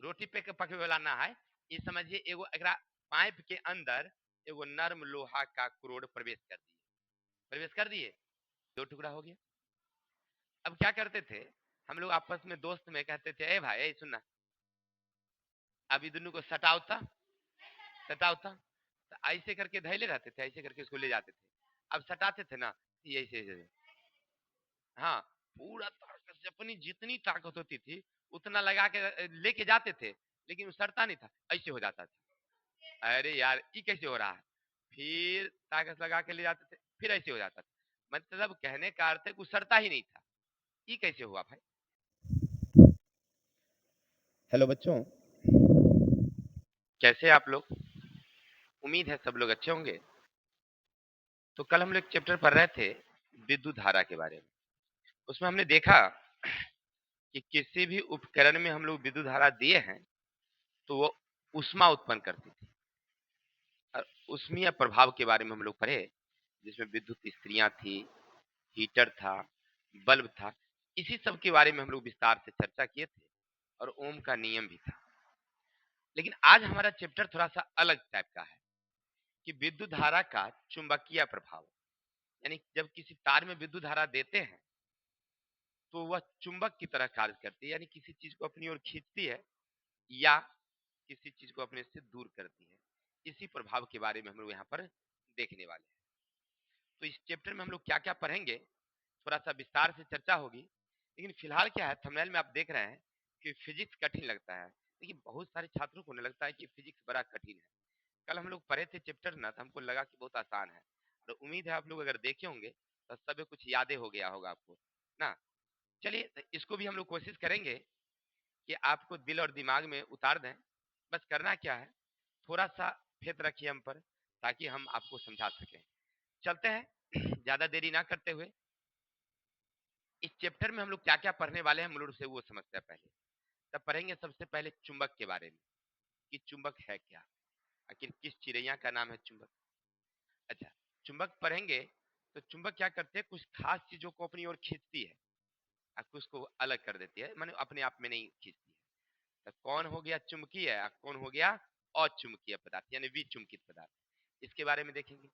रोटी पे पके वाला ना है, ये समझिए एगो एकरा पाइप के अंदर एगो नर्म लोहा का क्रोड प्रवेश कर दिए, 2 टुकड़ा हो गया। अब क्या करते थे हम लोग आपस में दोस्त में कहते थे, ए भाई ए सुनना, अभी दोनों को सटावता सटावता, तो ऐसे करके धैले रहते थे, ऐसे करके उसको ले जाते थे। अब सटाते थे ना, ये ऐसे ऐसे, हाँ, पूरा ताकत से अपनी जितनी ताकत होती थी उतना लगा के लेके जाते थे, लेकिन वो सड़ता नहीं था, ऐसे हो जाता था। अरे यार ये कैसे हो रहा है, फिर ताकत लगा के ले जाते थे, फिर ऐसे हो जाता था। मतलब कहने का अर्थ है कि सड़ता ही नहीं था। ये कैसे हुआ भाई? हेलो बच्चों, कैसे आप लोग? उम्मीद है सब लोग अच्छे होंगे। तो कल हम लोग चैप्टर पढ़ रहे थे विद्युत धारा के बारे में। उसमें हमने देखा कि किसी भी उपकरण में हम लोग विद्युत धारा दिए हैं तो वो ऊष्मा उत्पन्न करती थी, और ऊष्मीय प्रभाव के बारे में हम लोग पढ़े, जिसमें विद्युत स्त्रियां थी, हीटर था, बल्ब था। इसी सब के बारे में हम लोग विस्तार से चर्चा किए थे, और ओम का नियम भी था। लेकिन आज हमारा चैप्टर थोड़ा सा अलग टाइप का है कि विद्युत धारा का चुंबकीय प्रभाव, यानी जब किसी तार में विद्युत धारा देते हैं तो वह चुंबक की तरह कार्य करती है, यानी किसी चीज को अपनी ओर खींचती है या किसी चीज को अपने से दूर करती है। इसी प्रभाव के बारे में हम लोग यहाँ पर देखने वाले हैं। तो इस चैप्टर में हम लोग क्या क्या पढ़ेंगे, थोड़ा सा विस्तार से चर्चा होगी। लेकिन फिलहाल क्या है, थंबनेल में आप देख रहे हैं कि फिजिक्स कठिन लगता है, लेकिन बहुत सारे छात्रों को नहीं लगता है कि फिजिक्स बड़ा कठिन है। कल हम लोग पढ़े थे चैप्टर ना, तो हमको लगा कि बहुत आसान है, और उम्मीद है आप लोग अगर देखे होंगे तो सब कुछ यादें हो गया होगा आपको ना। चलिए तो इसको भी हम लोग कोशिश करेंगे कि आपको दिल और दिमाग में उतार दें। बस करना क्या है, थोड़ा सा फेत रखिए हम पर, ताकि हम आपको समझा सकें। चलते हैं ज्यादा देरी ना करते हुए। इस चैप्टर में हम लोग क्या क्या पढ़ने वाले हैं मूल रूप से वो समझते हैं पहले। तब पढ़ेंगे सबसे पहले चुंबक के बारे में, कि चुंबक है क्या, आखिर किस चिड़ैया का नाम है चुंबक। अच्छा, चुंबक पढ़ेंगे तो चुंबक क्या करते हैं, कुछ खास चीजों को अपनी ओर खींचती है और उसको अलग कर देती है, माने अपने आप में नहीं खींचती है। तो कौन हो गया चुंबकीय और कौन हो गया अचुंबकीय पदार्थ, यानी विचुंबकित पदार्थ, इसके बारे में देखेंगे।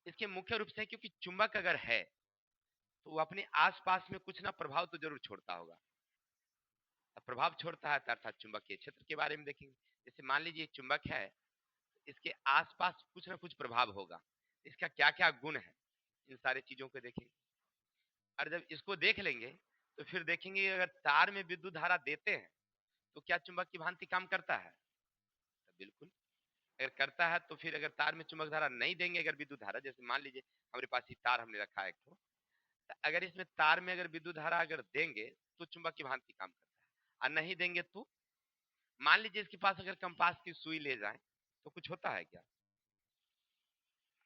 इसके मुख्य रूप से, क्योंकि चुंबक अगर है तो वो अपने आसपास में कुछ ना प्रभाव तो जरूर छोड़ता होगा। अब प्रभाव छोड़ता है अर्थात चुंबकीय क्षेत्र के बारे में देखेंगे। जैसे मान लीजिए चुंबक है, इसके आसपास कुछ ना कुछ प्रभाव होगा, इसका क्या क्या गुण है, इन सारी चीजों को देखेंगे। और जब इसको देख लेंगे तो फिर देखेंगे अगर तार में विद्युत धारा देते हैं तो क्या चुंबक की भांति काम करता है? तो बिल्कुल, अगर करता है तो फिर अगर तार में चुंबक धारा नहीं देंगे, अगर विद्युत धारा, जैसे मान लीजिए हमारे पास ये तार हमने रखा है एक तो अगर इसमें तार में अगर विद्युत धारा अगर देंगे तो चुंबक की भांति काम करता है, और नहीं देंगे तो मान लीजिए इसके पास अगर कंपास की सुई ले जाए तो कुछ होता है क्या?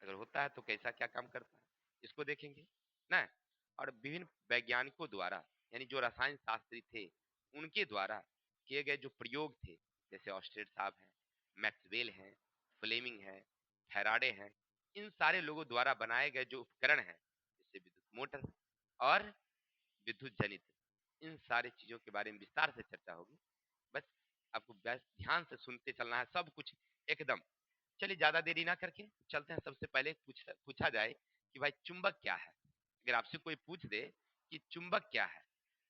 अगर होता है तो कैसा क्या काम करता है, इसको देखेंगे ना। और विभिन्न वैज्ञानिकों द्वारा, यानी जो रसायन शास्त्री थे उनके द्वारा किए गए जो प्रयोग थे, जैसे ऑस्टेड साहब हैं, मैक्सवेल हैं, फ्लेमिंग है, फैराडे हैं, इन सारे लोगों द्वारा बनाए गए जो उपकरण हैं, जैसे विद्युत मोटर और विद्युत जनित, इन सारी चीजों के बारे में विस्तार से चर्चा होगी। बस आपको बस ध्यान से सुनते चलना है सब कुछ एकदम। चलिए ज्यादा देरी ना करके चलते हैं। सबसे पहले पूछा जाए कि भाई चुंबक क्या है। अगर आपसे कोई पूछ दे कि चुंबक क्या है,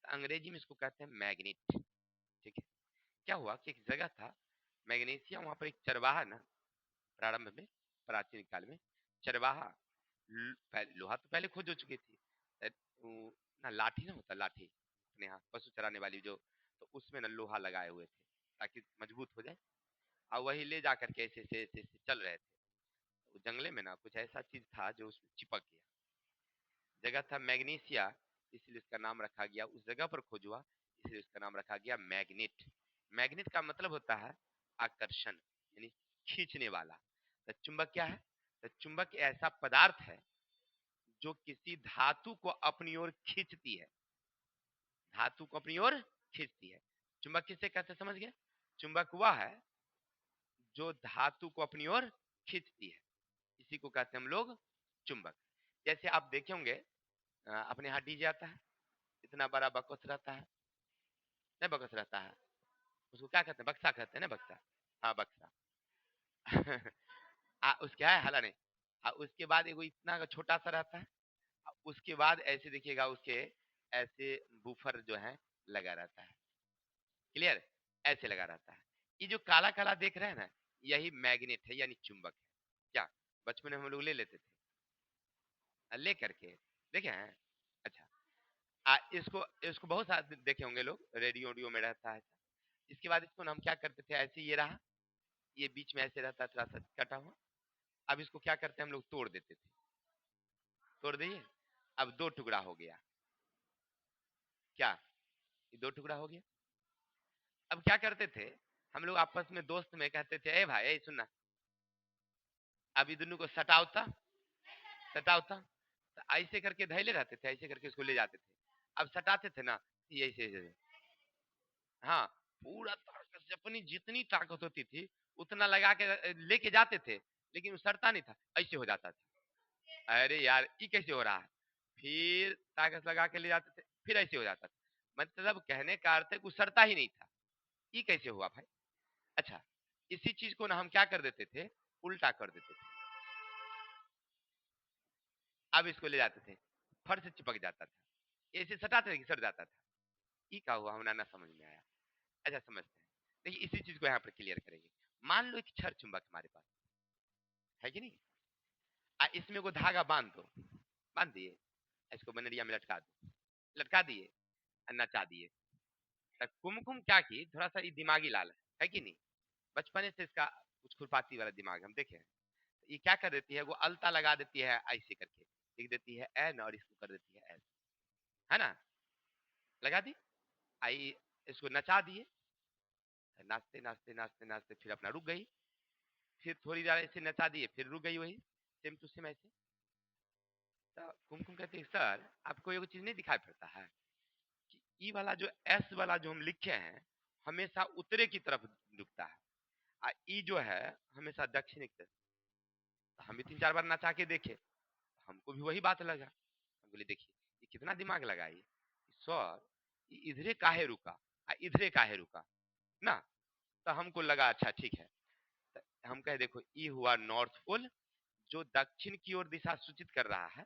तो अंग्रेजी में इसको कहते हैं मैग्नेट। ठीक है, क्या हुआ कि एक जगह था मैग्नेशिया, वहां पर एक चरवाहा ना, प्रारंभ में प्राचीन काल में चरवाहा, लोहा तो पहले खोज हो चुकी थी, ना लाठी ना होता, लाठी अपने यहाँ पशु चराने वाली जो, तो उसमें ना लोहा लगाए हुए थे ताकि मजबूत हो जाए, और वही ले जा करके ऐसे ऐसे ऐसे ऐसे चल रहे थे। तो जंगले में ना कुछ ऐसा चीज था जो उसमें चिपक गया, जगह था मैग्नीशिया, इसलिए उसका नाम रखा गया, उस जगह पर खोज हुआ इसलिए उसका नाम रखा गया मैग्नेट। मैग्नेट का मतलब होता है आकर्षण, यानी खींचने वाला। तो चुंबक क्या है? तो चुंबक ऐसा पदार्थ है जो किसी धातु को अपनी ओर खींचती है, धातु को अपनी ओर खींचती है। चुंबक किसे कहते हैं, समझ गए? चुंबक वह है जो धातु को अपनी ओर खींचती है, इसी को कहते हैं हम लोग चुंबक। जैसे आप देखे होंगे अपने यहाँ डीजे आता है, इतना बड़ा बकस रहता है, नहीं बकस रहता है, उसको क्या कहते हैं, बक्सा कहते हैं ना, बक्सा। हाँ बक्सा। उस क्या है, हला नहीं। उसके बाद एगो इतना का छोटा सा रहता है। उसके बाद ऐसे देखिएगा उसके ऐसे बूफर जो है लगा रहता है। क्लियर, ऐसे लगा रहता है। ये जो काला काला देख रहे हैं ना, यही मैग्नेट है यानी चुंबक है। क्या बचपन में हम लोग ले लेते थे, ले करके देखे हैं। अच्छा, इसको इसको बहुत सारे देखे होंगे लोग, रेडियो ऑडियो में रहता है। इसके बाद इसको हम क्या करते थे, ऐसे ये रहा, ये बीच में ऐसे रहता है थोड़ा सा कटा हुआ। अब इसको क्या करते हैं हम लोग, तोड़ देते थे। तोड़ दिए, अब दो टुकड़ा हो गया। क्या, ये दो टुकड़ा हो गया। अब क्या करते थे हम लोग आपस में, दोस्त में कहते थे, ए भाई ए सुनना, अब ये दोनों को सटाओ था, सटाओ था। तो ऐसे करके धैले रहते थे, ऐसे करके इसको ले जाते थे। अब सटाते थे ना, ये ऐसे ऐसे, हाँ, पूरा ताकत से अपनी जितनी ताकत होती थी उतना लगा के लेके जाते थे, लेकिन वो सड़ता नहीं था, ऐसे हो जाता था। अरे यार ये कैसे हो रहा है, फिर ताकत लगा के ले जाते थे, फिर ऐसे हो जाता था। मतलब कहने का अर्थ है कि सड़ता ही नहीं था। ये कैसे हुआ भाई। अच्छा, इसी चीज को ना हम क्या कर देते थे, उल्टा कर देते थे। अब इसको ले जाते थे, फट से चिपक जाता था, ऐसे सटाते थे कि सट जाता था। ये क्या हुआ हमारा ना समझ में आया। अच्छा समझते हैं, देखिए इसी चीज को यहाँ पर क्लियर करेंगे। मान लो एक छर चुंबक हमारे पास है कि नहीं, इसमें को धागा बांध दो, बांध दिए, इसको बनरिया में लटका दो, लटका दिए, नचा दिए। कुमकुम क्या की, थोड़ा सा ये दिमागी लाल है कि नहीं, बचपने से इसका कुछ खुरपाती वाला दिमाग हम देखे हैं। ये क्या कर देती है, वो अलता लगा देती है, ऐसे करके लिख देती है एन और इसको कर देती है एस, है ना, लगा दी। आई, इसको नचा दिए, नाचते नाचते नाचते नाचते फिर अपना रुक गई, फिर थोड़ी देर ऐसे नचा दिए, फिर रुक गई, वही सेम टू सेम ऐसे। तो कुमकुम कहते हैं सर आपको ये चीज नहीं दिखाई पड़ता है कि ई वाला जो एस वाला जो हम लिखे हैं हमेशा उत्तरे की तरफ झुकता है, और ई जो है हमेशा दक्षिण की तरफ। तो हम भी 3 4 बार नचा के देखे, हमको भी वही बात लगा। हम बोले देखिए ये कितना दिमाग लगाई सर, ये इधरे काहे रुका, इधरे काहे रुका ना। तो हमको लगा अच्छा ठीक है। तो हम कहे देखो ई हुआ नॉर्थ पोल, जो दक्षिण की ओर दिशा सूचित कर रहा है,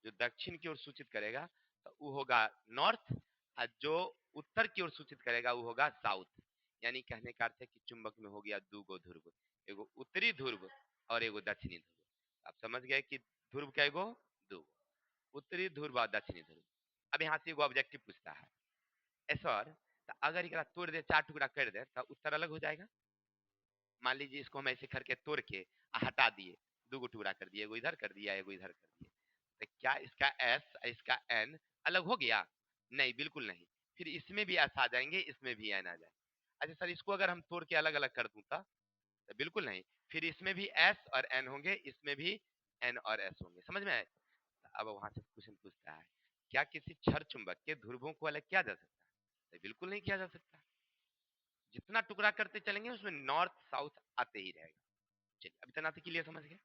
जो दक्षिण की ओर सूचित करेगा तो वो होगा नॉर्थ, और जो उत्तर की ओर सूचित करेगा वो होगा साउथ। यानी कहने का अर्थ है कि चुंबक में हो गया दो गो ध्रुव, एगो उत्तरी ध्रुव और एगो दक्षिणी ध्रुव। आप समझ गए कि ध्रुव क्या गो, दो, उत्तरी ध्रुव और दक्षिणी ध्रुव। अब यहाँ से एगो ऑब्जेक्टिव पूछता है, सर तो अगर एकरा तोड़ दे, 4 टुकड़ा कर दे तो उत्तर अलग हो जाएगा। मान लीजिए इसको हम ऐसे करके तोड़ के हटा दिए, दो टुकड़ा कर दिए, एगो इधर कर दिया, एगो इधर कर दिया, तो क्या इसका एस इसका एन अलग हो गया, नहीं बिल्कुल नहीं। फिर इसमें भी एस आ जाएंगे, इसमें भी एन आ जाए। अच्छा सर इसको अगर हम तोड़ के अलग अलग कर दूं तो बिल्कुल नहीं, फिर इसमें भी एस और एन होंगे, इसमें भी एन और एस होंगे। समझ में आए। तो अब वहां से क्वेश्चन पूछता है, क्या किसी छड़ चुंबक के ध्रुवों को अलग किया जा सकता है, तो बिल्कुल नहीं किया जा सकता। जितना टुकड़ा करते चलेंगे उसमें नॉर्थ साउथ आते ही रहेगा। चलिए अभी तक आते क्लियर समझ गए।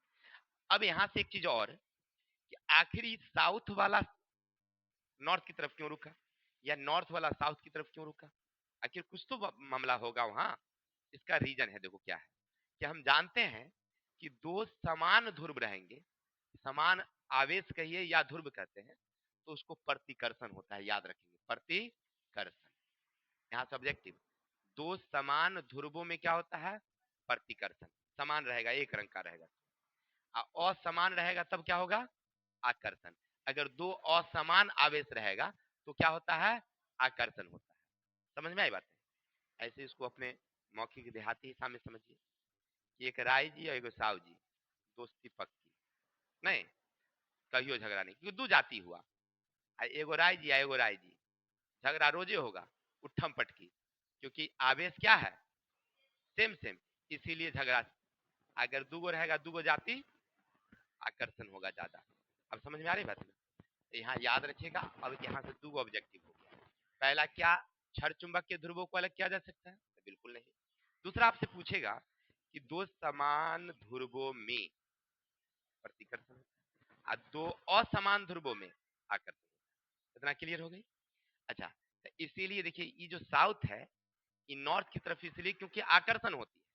अब यहाँ से एक चीज और, कि आखिर साउथ वाला नॉर्थ की तरफ क्यों रुका, या नॉर्थ वाला साउथ की तरफ क्यों रुका, आखिर कुछ तो मामला होगा वहां। इसका रीजन है, देखो क्या है, कि हम जानते हैं कि दो समान ध्रुव रहेंगे, समान आवेश कहिए या ध्रुव कहते हैं, तो उसको प्रतिकर्षण होता है, याद रखेंगे प्रतिकर्षण। यहाँ सब्जेक्टिव, दो समान ध्रुवों में क्या होता है, प्रतिकर्षण। समान रहेगा, एक रंग का रहेगा, असमान रहेगा तब क्या होगा, आकर्षण। अगर दो असमान आवेश रहेगा तो क्या होता है, आकर्षण होता है। समझ में आई बात है। ऐसे इसको अपने मौखिक देहाती हिसाब में समझिए कि एक राय जी और एक साव जी, दोस्ती पक्की नहीं, कहियो झगड़ा नहीं, क्योंकि दो जाति हुआ, एगो राय जी एगो राय जी, झगड़ा रोजे होगा, उठम पटकी, क्योंकि आवेश क्या है, सेम सेम, इसीलिए झगड़ा। अगर दूगो रहेगा, दूगो जाति, आकर्षण होगा ज्यादा। अब समझ में आ रही बात में। तो यहाँ याद रखिएगा। अब यहाँ से दो ऑब्जेक्टिव हो गया, पहला क्या, क्षण चुंबक के ध्रुवों को अलग किया जा सकता है, तो बिल्कुल नहीं। दूसरा आपसे पूछेगा कि दो समान ध्रुवों में प्रतिकर्षण, और दो असमान ध्रुवों में आकर्षण। इतना क्लियर हो गई। अच्छा, तो इसीलिए देखिए ये जो साउथ है ये नॉर्थ की तरफ इसलिए क्योंकि आकर्षण होती है,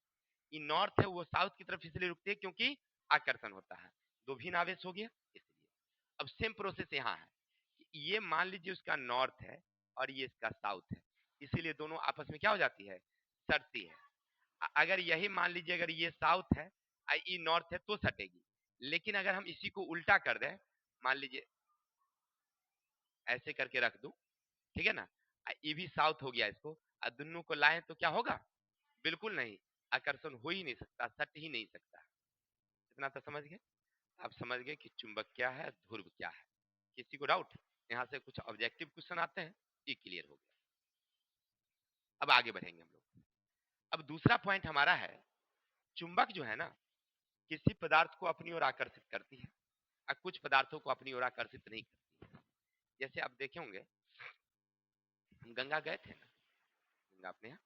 ये नॉर्थ है वो साउथ की तरफ इसलिए रुकती है क्योंकि आकर्षण होता है। दो भिन्न आवेश हो गया इसलिए। अब सेम प्रोसेस यहाँ है कि ये मान लीजिए उसका नॉर्थ है और ये इसका साउथ है, इसीलिए दोनों आपस में क्या हो जाती है, सटती है। अगर यही मान लीजिए अगर ये साउथ है और ये नॉर्थ है तो सटेगी, लेकिन अगर हम इसी को उल्टा कर दें, मान लीजिए ऐसे करके रख दूं, ठीक है ना, ये भी साउथ हो गया इसको, और दोनों को लाएं तो क्या होगा, बिल्कुल नहीं, आकर्षण हो ही नहीं सकता, सट ही नहीं सकता। इतना तो समझ गए। आप समझ गए कि चुंबक क्या है, ध्रुव क्या है। किसी को डाउट? यहाँ से कुछ ऑब्जेक्टिव क्वेश्चन आते हैं, ये क्लियर हो गया। अब आगे बढ़ेंगे हम लोग। अब दूसरा पॉइंट हमारा है, चुंबक जो है ना किसी पदार्थ को अपनी ओर आकर्षित करती है और कुछ पदार्थों को अपनी ओर आकर्षित नहीं करती है। जैसे आप देखे होंगे, हम गंगा गए थे ना, गंगा अपने यहाँ,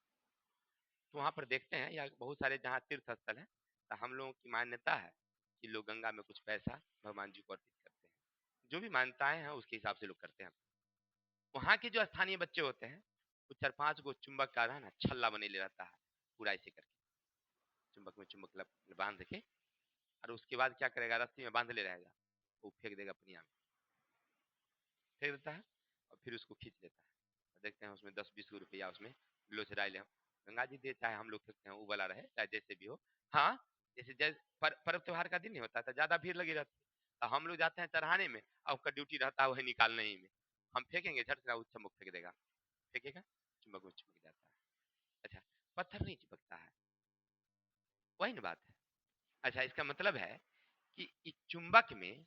तो वहां पर देखते हैं या बहुत सारे जहाँ तीर्थ स्थल है, तो हम लोगों की मान्यता है कि लोग गंगा में कुछ पैसा भगवान जी को अर्पित करते हैं। जो भी मान्यताएं हैं उसके हिसाब से लोग करते हैं। वहाँ के जो स्थानीय बच्चे होते हैं वो 4-5 गो चुंबक का ना छल्ला बने ले रहता है, पूरा ऐसे करके चुंबक में चुंबक बांध के, और उसके बाद क्या करेगा, रस्सी में बांध ले रहेगा, वो फेंक देगा पनिया में, फेंक देता है और फिर उसको खींच लेता है। देखते हैं उसमें 10-20 रुपया उसमें लोचराई ले, गंगा जी दे, चाहे हम लोग फेंकते हैं, वो वाला रहे चाहे जैसे भी हो। हाँ, जैसे पर्व त्योहार का दिन नहीं होता था, ज्यादा भीड़ लगी रहती, तो हम लोग जाते हैं चढ़ाने में और उसका ड्यूटी रहता है वही निकालने ही में। हम फेंकेंगे, झट से वो चम्मक फेंक देगा, फेंकेगा चुंबक में चिपक जाता है। अच्छा, पत्थर नहीं चिपकता है, वही ना बात है। अच्छा, इसका मतलब है कि इस चुंबक में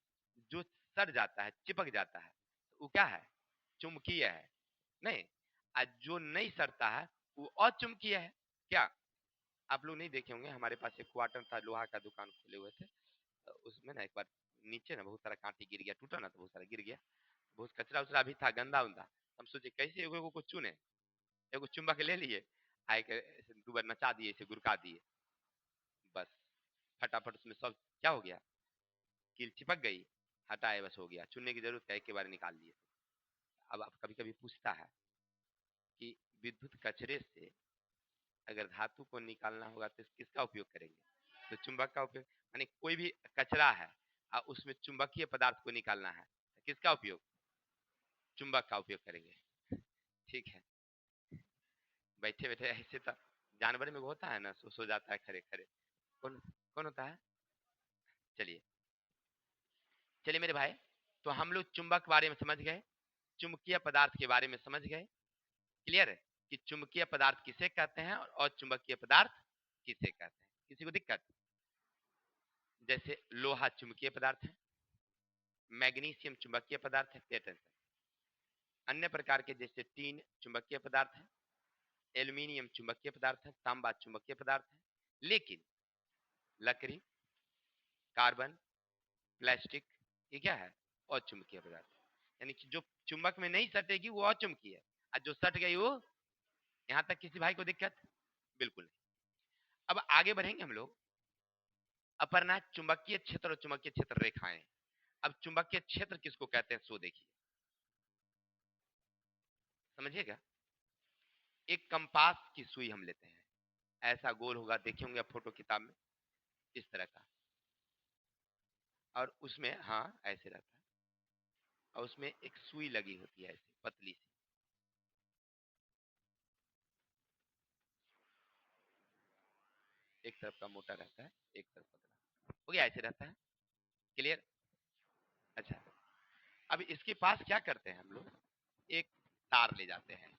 जो सड़ जाता है, चिपक जाता है, तो वो क्या है, चुंबकीय है, नहीं। आज जो नहीं सड़ता है वो अचुंबकीय है। क्या आप लोग नहीं देखे होंगे, हमारे पास एक क्वार्टर था, लोहा का दुकान खोले हुए थे, तो उसमें ना एक बार नीचे ना बहुत सारा कांटी गिर गया, टूटा ना तो बहुत सारा गिर गया, बहुत कचरा उचरा भी था, गंदा उंदा। हम सोचे कैसे एगो को चुने, एगो चुंबक ले लिए, आए के दो बार नचा दिए, इसे गुरका दिए, बस फटाफट उसमें सब क्या हो गया, कील चिपक गई, हटाए बस हो गया, चुनने की जरूरत है, एक के बार निकाल लिए। अब आप कभी कभी पूछता है कि विद्युत कचरे से अगर धातु को निकालना होगा तो किसका उपयोग करेंगे, तो चुंबक का उपयोग। यानी कोई भी कचरा है और उसमें चुंबकीय पदार्थ को निकालना है तो किसका उपयोग, चुंबक का उपयोग करेंगे। ठीक है, बैठे बैठे ऐसे तो जानवर में होता है ना, सो जाता है खड़े खड़े, कौन कौन होता है। चलिए चलिए मेरे भाई, तो हम लोग चुंबक के बारे में समझ गए, चुंबकीय पदार्थ के बारे में समझ गए, क्लियर है कि चुंबकीय पदार्थ किसे कहते हैं और अचुंबकीय पदार्थ किसे कहते हैं। किसी को दिक्कत? जैसे लोहा चुंबकीय पदार्थ है, मैग्नीशियम चुंबकीय पदार्थ है, पे अटेंशन। अन्य प्रकार के जैसे टीन चुंबकीय पदार्थ है, एल्यूमिनियम चुंबकीय पदार्थ है, तांबा चुंबकीय पदार्थ है। लेकिन लकड़ी, कार्बन, प्लास्टिक, ये क्या है, अचुंबकीय पदार्थ। यानी कि जो चुंबक में नहीं सटेगी वो अचुंबकीय है, और जो सट गई वो, यहाँ तक किसी भाई को दिक्कत? बिल्कुल नहीं। अब आगे बढ़ेंगे हम लोग, अपरना चुंबकीय क्षेत्र और चुंबकीय क्षेत्र रेखाएं। अब चुंबकीय क्षेत्र किसको कहते हैं सो देखिए, समझिएगा। एक कंपास की सुई हम लेते हैं, ऐसा गोल होगा, देखे होंगे आप फोटो किताब में, इस तरह का, और उसमें हाँ ऐसे रहता है, और उसमें एक सुई लगी होती है ऐसे पतली सी, एक तरफ का मोटा रहता है, एक तरफ पतला, हो गया, ऐसे रहता है, क्लियर। अच्छा, अब इसके पास क्या करते हैं हम लोग, एक तार ले जाते हैं,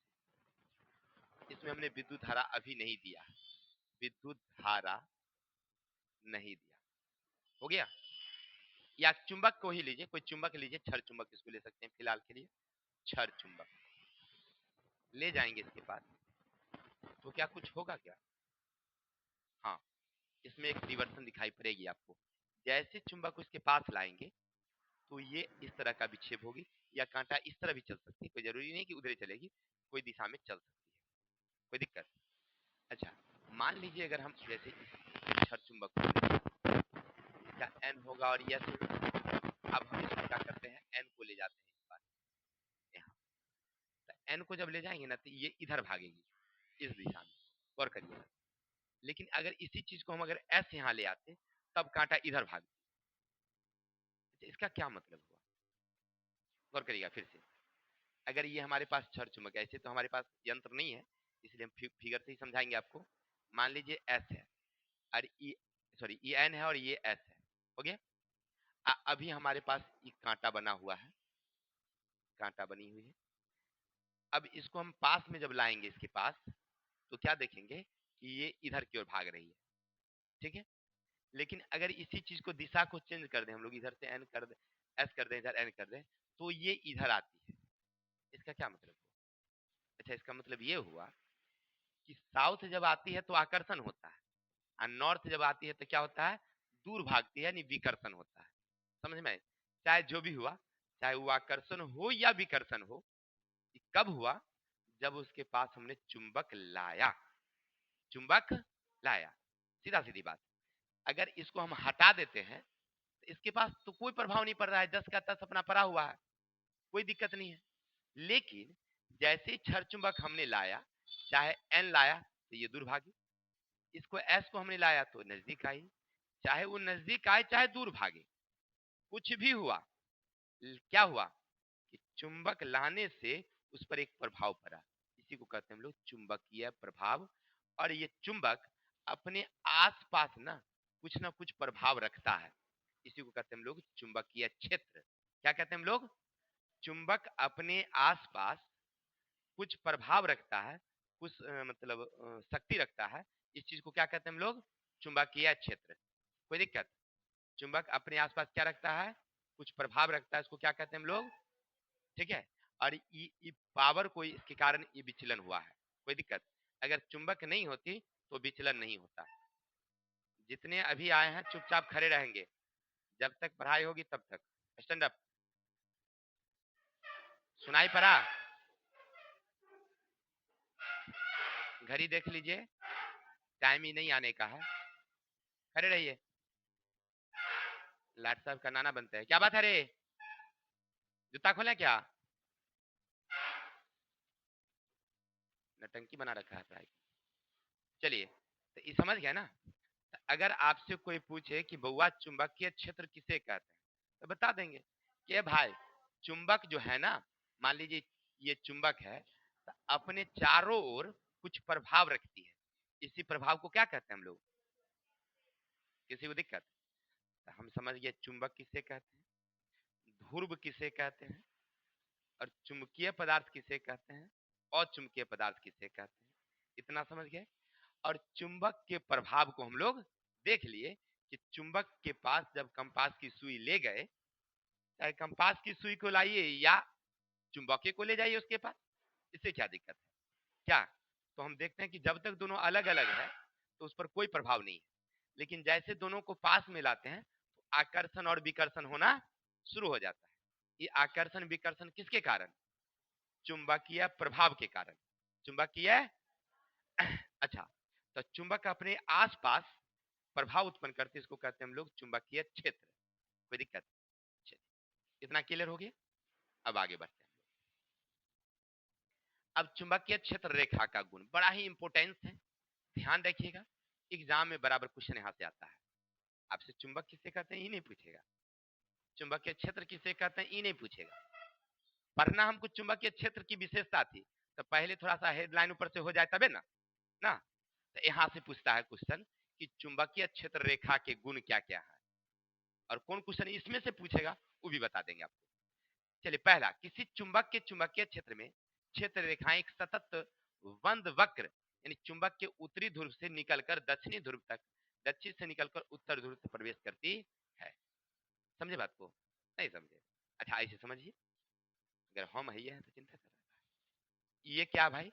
इसमें हमने विद्युत धारा अभी नहीं दिया, विद्युत धारा नहीं दिया, हो गया। या चुंबक को ही लीजिए, कोई चुंबक लीजिए, छड़ चुंबक इसको ले सकते हैं फिलहाल के लिए, छड़ चुंबक ले जाएंगे इसके पास, तो क्या कुछ होगा क्या, हाँ, इसमें एक रिवर्सन दिखाई पड़ेगी आपको। जैसे चुंबक को इसके पास लाएंगे तो ये इस तरह का विक्षेप होगी, या कांटा इस तरह भी चल सकती है, कोई जरूरी नहीं कि उधर ही चलेगी, कोई दिशा में चल सकती है, कोई दिक्कत। अच्छा, मान लीजिए अगर हम जैसे छड़ चुंबक को, इसका एन होगा और यस होगा, अब हम इसको क्या करते हैं, एन को ले जाते हैं इस पास यहाँ, तो एन को जब ले जाएंगे ना तो ये इधर भागेगी, इस दिशा में, गौर करिएगा। लेकिन अगर इसी चीज को हम अगर एस यहाँ ले आते तब कांटा इधर भागता। इसका क्या मतलब हुआ, गौर करिएगा फिर से। अगर ये हमारे पास छड़ चुंबक है, ऐसे तो हमारे पास यंत्र नहीं है, इसलिए हम फिगर से ही समझाएंगे आपको। मान लीजिए एस है और ई, सॉरी ई एन है और ये एस है, हो गया। अभी हमारे पास ये कांटा बना हुआ है, कांटा बनी हुई है। अब इसको हम पास में जब लाएंगे इसके पास, तो क्या देखेंगे कि ये इधर की ओर भाग रही है, ठीक है। लेकिन अगर इसी चीज को दिशा को चेंज कर दें हम लोग, इधर से एन कर दें, एस कर दें, इधर एन कर दें, तो ये इधर आती है। इसका क्या मतलब हुआ? अच्छा, इसका मतलब ये हुआ कि साउथ जब आती है तो आकर्षण होता है, और नॉर्थ जब आती है तो क्या होता है, दूर भागती है, यानी विकर्षण होता है। समझ में? चाहे जो भी हुआ, चाहे वो आकर्षण हो या विकर्षण हो, ये कब हुआ, जब उसके पास हमने चुंबक लाया, चुंबक लाया। सीधा सीधी बात। अगर इसको हम हटा देते हैं तो इसके पास तो कोई प्रभाव नहीं पड़ रहा है, 10 का 10 अपना पड़ा हुआ है, कोई दिक्कत नहीं है। लेकिन जैसे ही छड़ चुंबक हमने लाया, चाहे एन लाया तो ये दूर भागी, इसको एस को हमने लाया तो नजदीक आई, चाहे वो नजदीक आए चाहे दूर भागे, कुछ भी हुआ, क्या हुआ कि चुंबक लाने से उस पर एक प्रभाव पड़ा। इसी को कहते हैं हम लोग चुंबकीय प्रभाव। और ये चुंबक अपने आसपास ना कुछ प्रभाव रखता है, इसी को कहते हैं हम लोग चुंबकीय क्षेत्र। क्या कहते हैं हम लोग? चुंबक अपने आसपास कुछ प्रभाव रखता है, कुछ मतलब शक्ति रखता है। इस चीज को क्या कहते हैं हम लोग? चुंबकीय क्षेत्र। कोई दिक्कत? चुंबक अपने आसपास क्या रखता है? कुछ प्रभाव रखता है, इसको क्या कहते हैं हम लोग? ठीक है। और ये पावर को इसके कारण ये विचलन हुआ है। कोई दिक्कत? अगर चुंबक नहीं होती तो विचलन नहीं होता। जितने अभी आए हैं चुपचाप खड़े रहेंगे, जब तक पढ़ाई होगी तब तक। Stand up. सुनाई पड़ा? घड़ी देख लीजिए, टाइम ही नहीं आने का है, खड़े रहिए। लाट साहब का नाना बनते हैं, क्या बात है रे? जूता खोले क्या? नटंकी बना रखा है पढ़ाई। चलिए, तो ये समझ गया ना। तो अगर आपसे कोई पूछे कि बउआ चुंबकीय क्षेत्र किसे कहते हैं, तो बता देंगे कि भाई चुंबक जो है ना, मान लीजिए ये चुंबक है, तो अपने चारों ओर कुछ प्रभाव रखती है। इसी प्रभाव को क्या कहते हैं हम लोग? किसी को दिक्कत? तो हम समझ गए चुंबक किसे कहते हैं, ध्रुव किसे कहते हैं, और चुंबकीय पदार्थ किसे कहते हैं, और चुंबकीय पदार्थ किसे कहते हैं। इतना समझ गए। और चुंबक के प्रभाव को हम लोग देख लिए कि चुंबक के पास जब कंपास की सुई ले गए, चाहे कंपास की सुई को लाइए या चुंबकीय को ले जाइए उसके पास, इससे क्या दिक्कत है? क्या? तो हम देखते हैं कि जब तक दोनों अलग अलग है तो उस पर कोई प्रभाव नहीं है, लेकिन जैसे दोनों को पास में लाते हैं तो आकर्षण और विकर्षण होना शुरू हो जाता है। ये आकर्षण विकर्षण किसके कारण? चुंबकीय प्रभाव के कारण। चुंबकीय अच्छा, तो चुंबक अपने आसपास प्रभाव उत्पन्न करते, इसको कहते हैं हम लोग चुंबकीय क्षेत्र। कोई दिक्कत? चलिए, इतना क्लियर हो गया। अब आगे बढ़ते हैं। अब चुंबकीय क्षेत्र रेखा का गुण बड़ा ही इंपोर्टेंस है, ध्यान रखिएगा। एग्जाम में बराबर क्वेश्चन यहाँ से आता है। आपसे चुंबक किसे कहते हैं ये नहीं पूछेगा, चुंबकीय क्षेत्र किसे कहते हैं ये नहीं पूछेगा। पढ़ना हमको चुंबकीय क्षेत्र की विशेषता थी, तो पहले थोड़ा सा हेडलाइन ऊपर से हो जाए तबे ना ना। तो यहाँ से पूछता है क्वेश्चन कि चुंबकीय क्षेत्र रेखा के गुण क्या क्या है, और कौन क्वेश्चन इसमें से पूछेगा वो भी बता देंगे आपको। चलिए, पहला, किसी चुंबक के चुंबकीय क्षेत्र में क्षेत्र रेखाएं एक सतत बंद वक्र, यानी चुंबक के उत्तरी ध्रुव से निकलकर दक्षिणी ध्रुव तक, दक्षिण से निकलकर उत्तर ध्रुव तक प्रवेश करती है। समझे बात को? नहीं समझे? अच्छा, ऐसे समझिए। अगर हम है हैं तो चिंता कर रहा है ये क्या भाई?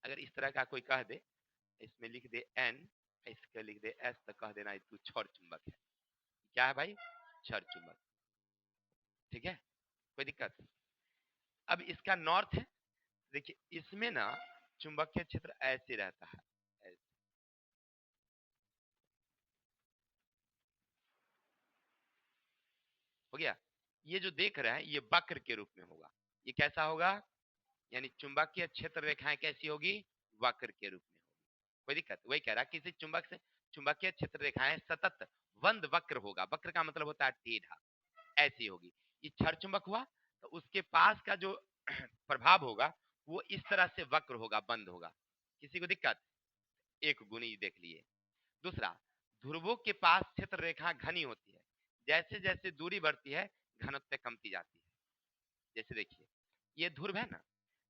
अगर इस तरह का कोई कह दे, इसमें लिख दे एन, इसके लिख दे एस, तो कह देना तू छड़ चुंबक है। क्या है भाई? छड़ चुंबक। ठीक है, कोई दिक्कत? अब इसका नॉर्थ है, देखिए इसमें ना चुंबकीय क्षेत्र ऐसे रहता है, ऐसे। हो गया? ये जो देख रहे हैं ये वक्र के रूप में होगा। ये कैसा होगा? यानी चुंबकीय क्षेत्र रेखाएं कैसी होगी? वक्र के रूप में होगी। कोई दिक्कत? वही कह रहा किसी चुंबक से चुंबकीय क्षेत्र रेखाएं सतत वंद वक्र होगा। वक्र का मतलब होता है टेढ़ा, ऐसी होगी। ये क्षण चुंबक हुआ तो उसके पास का जो प्रभाव होगा वो इस तरह से वक्र होगा, बंद होगा। किसी को दिक्कत? एक गुणी देख लिए। दूसरा, ध्रुवों के पास क्षेत्र रेखा घनी होती है। जैसे जैसे दूरी बढ़ती है घनत्व कमती जाती है। जैसे देखिए ये ध्रुव है ना,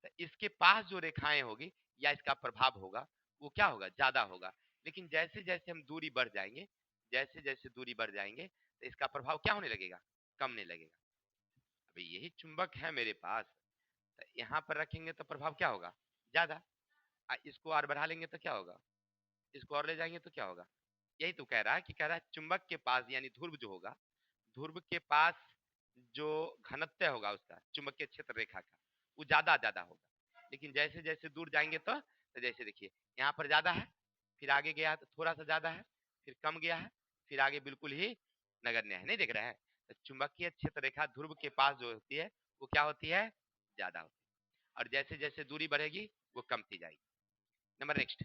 तो इसके पास जो रेखाएं होगी या इसका प्रभाव होगा वो क्या होगा? ज्यादा होगा। लेकिन जैसे जैसे हम दूरी बढ़ जाएंगे, जैसे जैसे दूरी बढ़ जाएंगे तो इसका प्रभाव क्या होने लगेगा? कमने लगेगा। अभी यही चुंबक है मेरे पास, तो यहाँ पर रखेंगे तो प्रभाव क्या होगा? ज्यादा। इसको और बढ़ा लेंगे तो क्या होगा? इसको और ले जाएंगे तो क्या होगा? यही तो कह रहा है कि कह रहा है चुंबक के पास यानी ध्रुव जो होगा, ध्रुव के पास जो घनत्व होगा उसका चुंबकीय क्षेत्र रेखा का वो ज्यादा ज्यादा होगा। लेकिन जैसे जैसे दूर जाएंगे तो जैसे देखिए यहाँ पर ज्यादा है, फिर आगे गया तो थोड़ा सा ज्यादा है, फिर कम गया है, फिर आगे बिल्कुल ही नगण्य है। नहीं देख रहा है? तो चुंबकीय क्षेत्र रेखा ध्रुव के पास जो होती है वो क्या होती है? ज्यादा होती है। और जैसे जैसे दूरी बढ़ेगी वो कमती जाएगी। नंबर नेक्स्ट,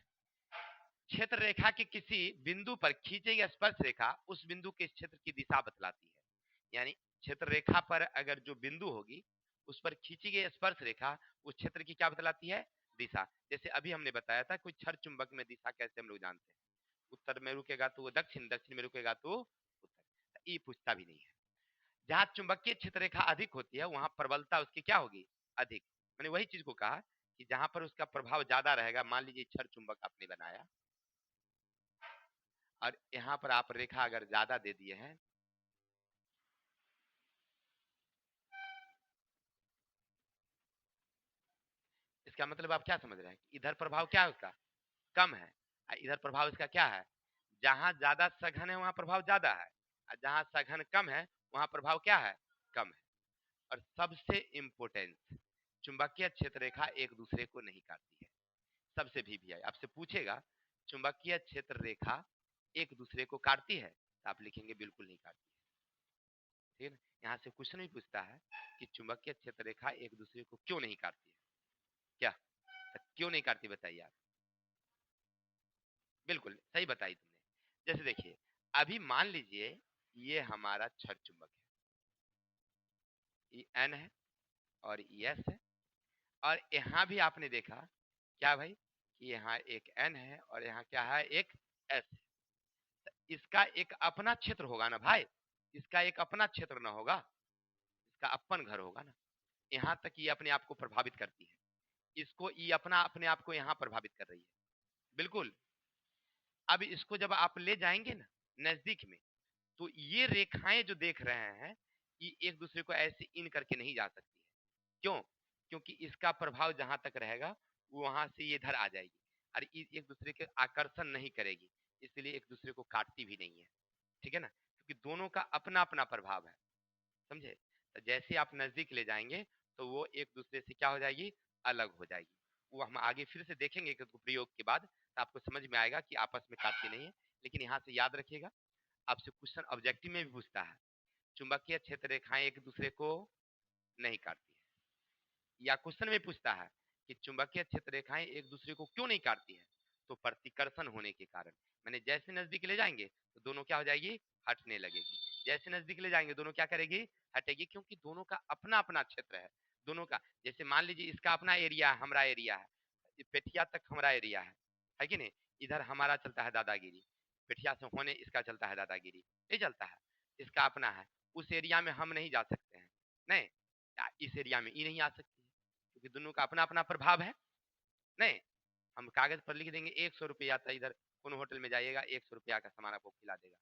क्षेत्र रेखा के किसी बिंदु पर खींची गई स्पर्श रेखा उस बिंदु के क्षेत्र की दिशा बतलाती है। यानी क्षेत्र रेखा पर अगर जो बिंदु होगी उस पर खींची गई स्पर्श रेखा उस क्षेत्र की क्या बतलाती है? दिशा। जैसे अभी हमने बताया था कोई क्षर चुंबक में दिशा कैसे हम लोग जानते हैं? उत्तर में रुकेगा तो वो दक्षिण, दक्षिण में रुकेगा तो उत्तर। ये पूछता भी नहीं है। जहां चुंबकीय क्षेत्र रेखा अधिक होती है वहां प्रबलता उसकी क्या होगी? अधिक। मैंने वही चीज को कहा कि जहां पर उसका प्रभाव ज्यादा रहेगा, मान लीजिए क्षर चुंबक आपने बनाया और यहाँ पर आप रेखा अगर ज्यादा दे दिए हैं, इसका मतलब आप क्या समझ रहे हैं? इधर प्रभाव क्या है उसका? कम है, और इधर प्रभाव इसका क्या है? जहां ज्यादा सघन है वहां प्रभाव ज्यादा है, और जहां सघन कम है वहां प्रभाव क्या है? कम है। और सबसे इंपोर्टेंट, चुंबकीय क्षेत्र रेखा एक दूसरे को नहीं काटती है। सबसे भी है, आपसे पूछेगा चुंबकीय क्षेत्र रेखा एक दूसरे को काटती है तो आप लिखेंगे बिल्कुल नहीं काटती है। ठीक है ना? यहाँ से क्वेश्चन भी पूछता है कि चुंबकीय क्षेत्र रेखा एक दूसरे को क्यों नहीं काटती है? क्या? तो क्यों नहीं काटती बताइए आप? बिल्कुल सही बताई तुमने। जैसे देखिए अभी मान लीजिए ये हमारा क्षर चुंबक है, ये एन है और ये एस है, और यहाँ भी आपने देखा क्या भाई कि यहाँ एक एन है और यहाँ क्या है? एक एस है। तो इसका एक अपना क्षेत्र होगा ना भाई, इसका एक अपना क्षेत्र ना होगा, इसका अपन घर होगा ना। यहाँ तक ये अपने आप को प्रभावित करती है, इसको ये अपना अपने आप को यहाँ प्रभावित कर रही है। बिल्कुल। अब इसको जब आप ले जाएंगे ना नजदीक में, तो ये रेखाएं जो देख रहे हैं ये एक दूसरे को ऐसे इन करके नहीं जा सकती है। क्यों? क्योंकि इसका प्रभाव जहां तक रहेगा वो वहां से ये इधर आ जाएगी और एक दूसरे के आकर्षण नहीं करेगी, इसलिए एक दूसरे को काटती भी नहीं है। ठीक है ना? क्योंकि दोनों का अपना अपना प्रभाव है। समझे? तो जैसे आप नजदीक ले जाएंगे तो वो एक दूसरे से क्या हो जाएगी? अलग हो जाएगी। वो हम आगे फिर से देखेंगे कि प्रयोग के बाद तो आपको समझ में आएगा कि आपस में काटती नहीं है। लेकिन यहाँ से याद रखिएगा, आपसे क्वेश्चन ऑब्जेक्टिव में भी पूछता है चुंबकीय क्षेत्र रेखाएं एक दूसरे को नहीं काटती है, या क्वेश्चन में पूछता है कि चुंबकीय क्षेत्र रेखाएं एक दूसरे को क्यों नहीं काटती है? तो प्रतिकर्षण होने के कारण। मैंने जैसे नजदीक ले जाएंगे तो दोनों क्या हो जाएगी? हटने लगेगी। जैसे नजदीक ले जाएंगे दोनों क्या करेगी? हटेगी, क्योंकि दोनों का अपना अपना क्षेत्र है। दोनों का, जैसे मान लीजिए इसका अपना एरिया है, हमारा एरिया है, पेठिया तक हमारा एरिया है कि नहीं? इधर हमारा चलता है दादागिरी, पेठिया से होने इसका चलता है दादागिरी, नहीं चलता है, इसका अपना है। उस एरिया में हम नहीं जा सकते हैं, नहीं, इस एरिया में ये नहीं आ सकती है, क्योंकि दोनों का अपना अपना प्रभाव है। नहीं, हम कागज पर लिख देंगे 100 रुपया, था इधर कौन होटल में जाइएगा 100 रुपया का सामान आपको खिला देगा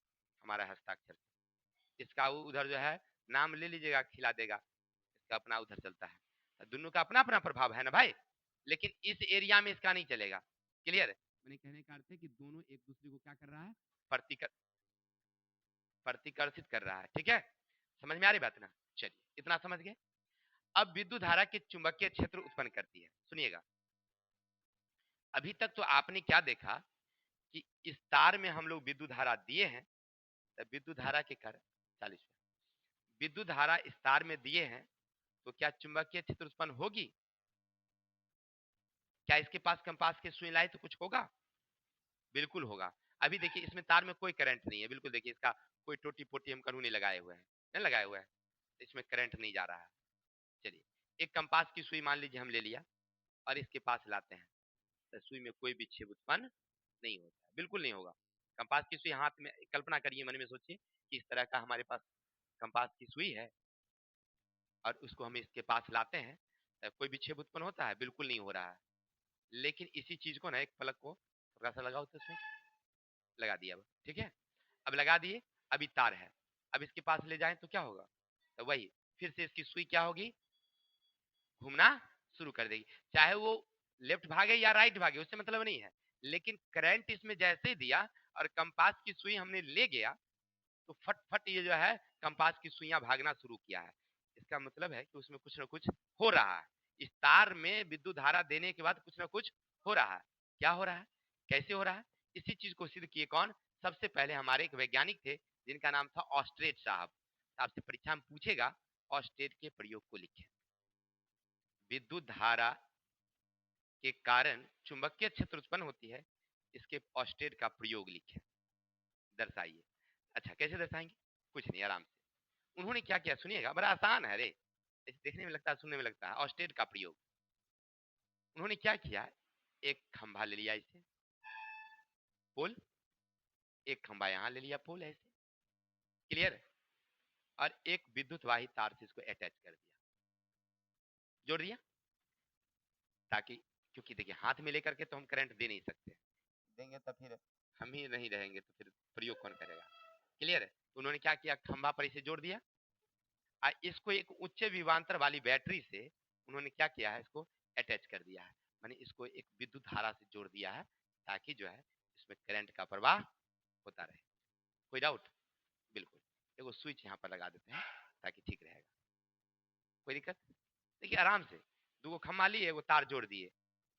हमारा हस्ताक्षर से। इसका उधर जो है नाम ले लीजिएगा, खिला देगा, इसका अपना उधर चलता है। तो दोनों का अपना अपना प्रभाव है ना भाई, लेकिन इस एरिया में इसका नहीं चलेगा। क्लियर? मैंने कहने का अर्थ है कि दोनों एक दूसरे को क्या कर रहा है? प्रतिकर प्रतिकर्षित कर रहा है। ठीक है, समझ में आ रही बात ना? चलिए इतना समझ गए। अब विद्युत धारा के चुंबकीय क्षेत्र उत्पन्न करती है। सुनिएगा, अभी तक तो आपने क्या देखा कि इस तार में हम लोग विद्युत धारा दिए हैं, तो विद्युत धारा के कारण 40, विद्युत धारा इस तार में दिए हैं तो क्या चुंबकीय क्षेत्र उत्पन्न होगी? क्या इसके पास कंपास की सुई लाए तो कुछ होगा? बिल्कुल होगा। अभी देखिए इसमें तार में कोई करंट नहीं है, बिल्कुल देखिए इसका कोई टोटी पोटी हम कहीं नहीं लगाए हुए हैं, नहीं लगाए हुए हैं, इसमें करंट नहीं जा रहा है। चलिए, एक कंपास की सुई मान लीजिए हम ले लिया और इसके पास लाते हैं, तो सुई में कोई विक्षेप उत्पन्न नहीं होता है, बिल्कुल नहीं होगा। कंपास की सुई हाथ में, कल्पना करिए, मन में सोचिए कि इस तरह का हमारे पास कंपास की सुई है और उसको हम इसके पास लाते हैं, तो कोई विक्षेप उत्पन्न होता है? बिल्कुल नहीं हो रहा है। लेकिन इसी चीज को ना, एक पलक को थोड़ा सा लगाओ तो इसमें लगा दिया, अब ठीक है। अब लगा दिए, अभी तार है, अब इसके पास ले जाएं तो क्या होगा? तो वही फिर से इसकी सुई क्या होगी? घूमना शुरू कर देगी, चाहे वो लेफ्ट भागे या राइट भागे उससे मतलब नहीं है, लेकिन करंट इसमें जैसे ही दिया और कंपास की सुई हमने ले गया, तो फट फट ये जो है कंपास की सुइयां भागना शुरू किया है। इसका मतलब है कि उसमें कुछ ना कुछ हो रहा है। इस तार में विद्युत धारा देने के बाद कुछ ना कुछ हो रहा है। क्या हो रहा है, कैसे हो रहा है? इसी चीज को सिद्ध किए कौन? सबसे पहले हमारे एक वैज्ञानिक थे जिनका नाम था ऑस्ट्रेट साहब। आपसे परीक्षा में पूछेगा, ऑस्ट्रेट के प्रयोग को लिखे। विद्युत धारा के कारण चुंबकीय क्षेत्र उत्पन्न होती है, इसके ऑस्टेट का प्रयोग लिखें, दर्शाइए। अच्छा, कैसे दर्शाएंगे? कुछ नहीं, आराम से। उन्होंने क्या किया सुनिएगा, बड़ा आसान है रे, देखने में लगता है, सुनने में लगता है। ऑस्टेट का प्रयोग उन्होंने क्या किया, एक खंभा ले लिया इसे, पोल, एक खंभा यहाँ ले लिया, पोल ऐसे, क्लियर, और एक विद्युत वाही तार से इसको अटैच कर दिया, जोड़ दिया, ताकि, क्योंकि देखिए हाथ में लेकर के तो हम करंट दे नहीं सकते, देंगे तो फिर हम ही नहीं रहेंगे, तो फिर प्रयोग कौन करेगा? क्लियर है? तो उन्होंने क्या किया, खंभा पर इसे जोड़ दिया, इसको एक उच्च विभवांतर वाली बैटरी से उन्होंने क्या किया है, इसको अटैच कर दिया है, माने इसको एक विद्युत धारा से जोड़ दिया है, ताकि जो है इसमें करंट का प्रवाह होता रहे। कोई डाउट? बिल्कुल। एगो स्विच यहाँ पर लगा देते हैं ताकि ठीक रहेगा। कोई दिक्कत? देखिए आराम से, दो खम्मा लिए, एगो तार जोड़ दिए,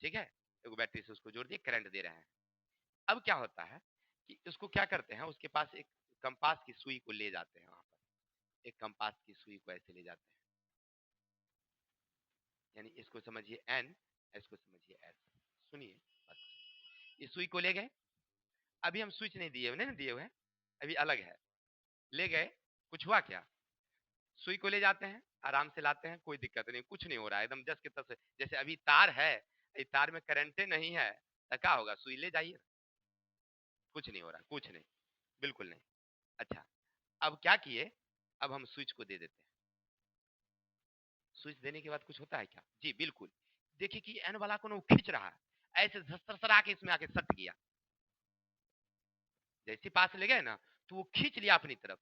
ठीक है, एगो बैटरी से उसको जोड़ दिए, करंट दे रहे हैं। अब क्या होता है कि उसको क्या करते हैं, उसके पास एक कंपास की सुई को ले जाते हैं, वहां पर एक कंपास की सुई को ऐसे ले जाते हैं, यानी इसको समझिए एन, इसको समझिए एस। सुनिए, इस सुई को ले गए, अभी हम स्विच नहीं दिए हुए, नहीं दिए हुए हैं, अभी अलग है, ले गए, कुछ हुआ क्या? सुई को ले जाते हैं, आराम से लाते हैं, कोई दिक्कत नहीं, कुछ नहीं हो रहा है, एकदम जस के तस, जैसे अभी तार है, इस तार में करंटे नहीं है, तो क्या होगा? सुई ले जाइए, कुछ नहीं हो रहा, कुछ नहीं, बिल्कुल नहीं। अच्छा, अब क्या किए, अब हम स्विच को दे देते हैं। स्विच देने के बाद कुछ होता है क्या? जी बिल्कुल, देखिए कि एन वाला को ना वो खींच रहा है, ऐसे सरा के इसमें आके सट गया, जैसे पास ले गए ना, तो वो खींच लिया अपनी तरफ।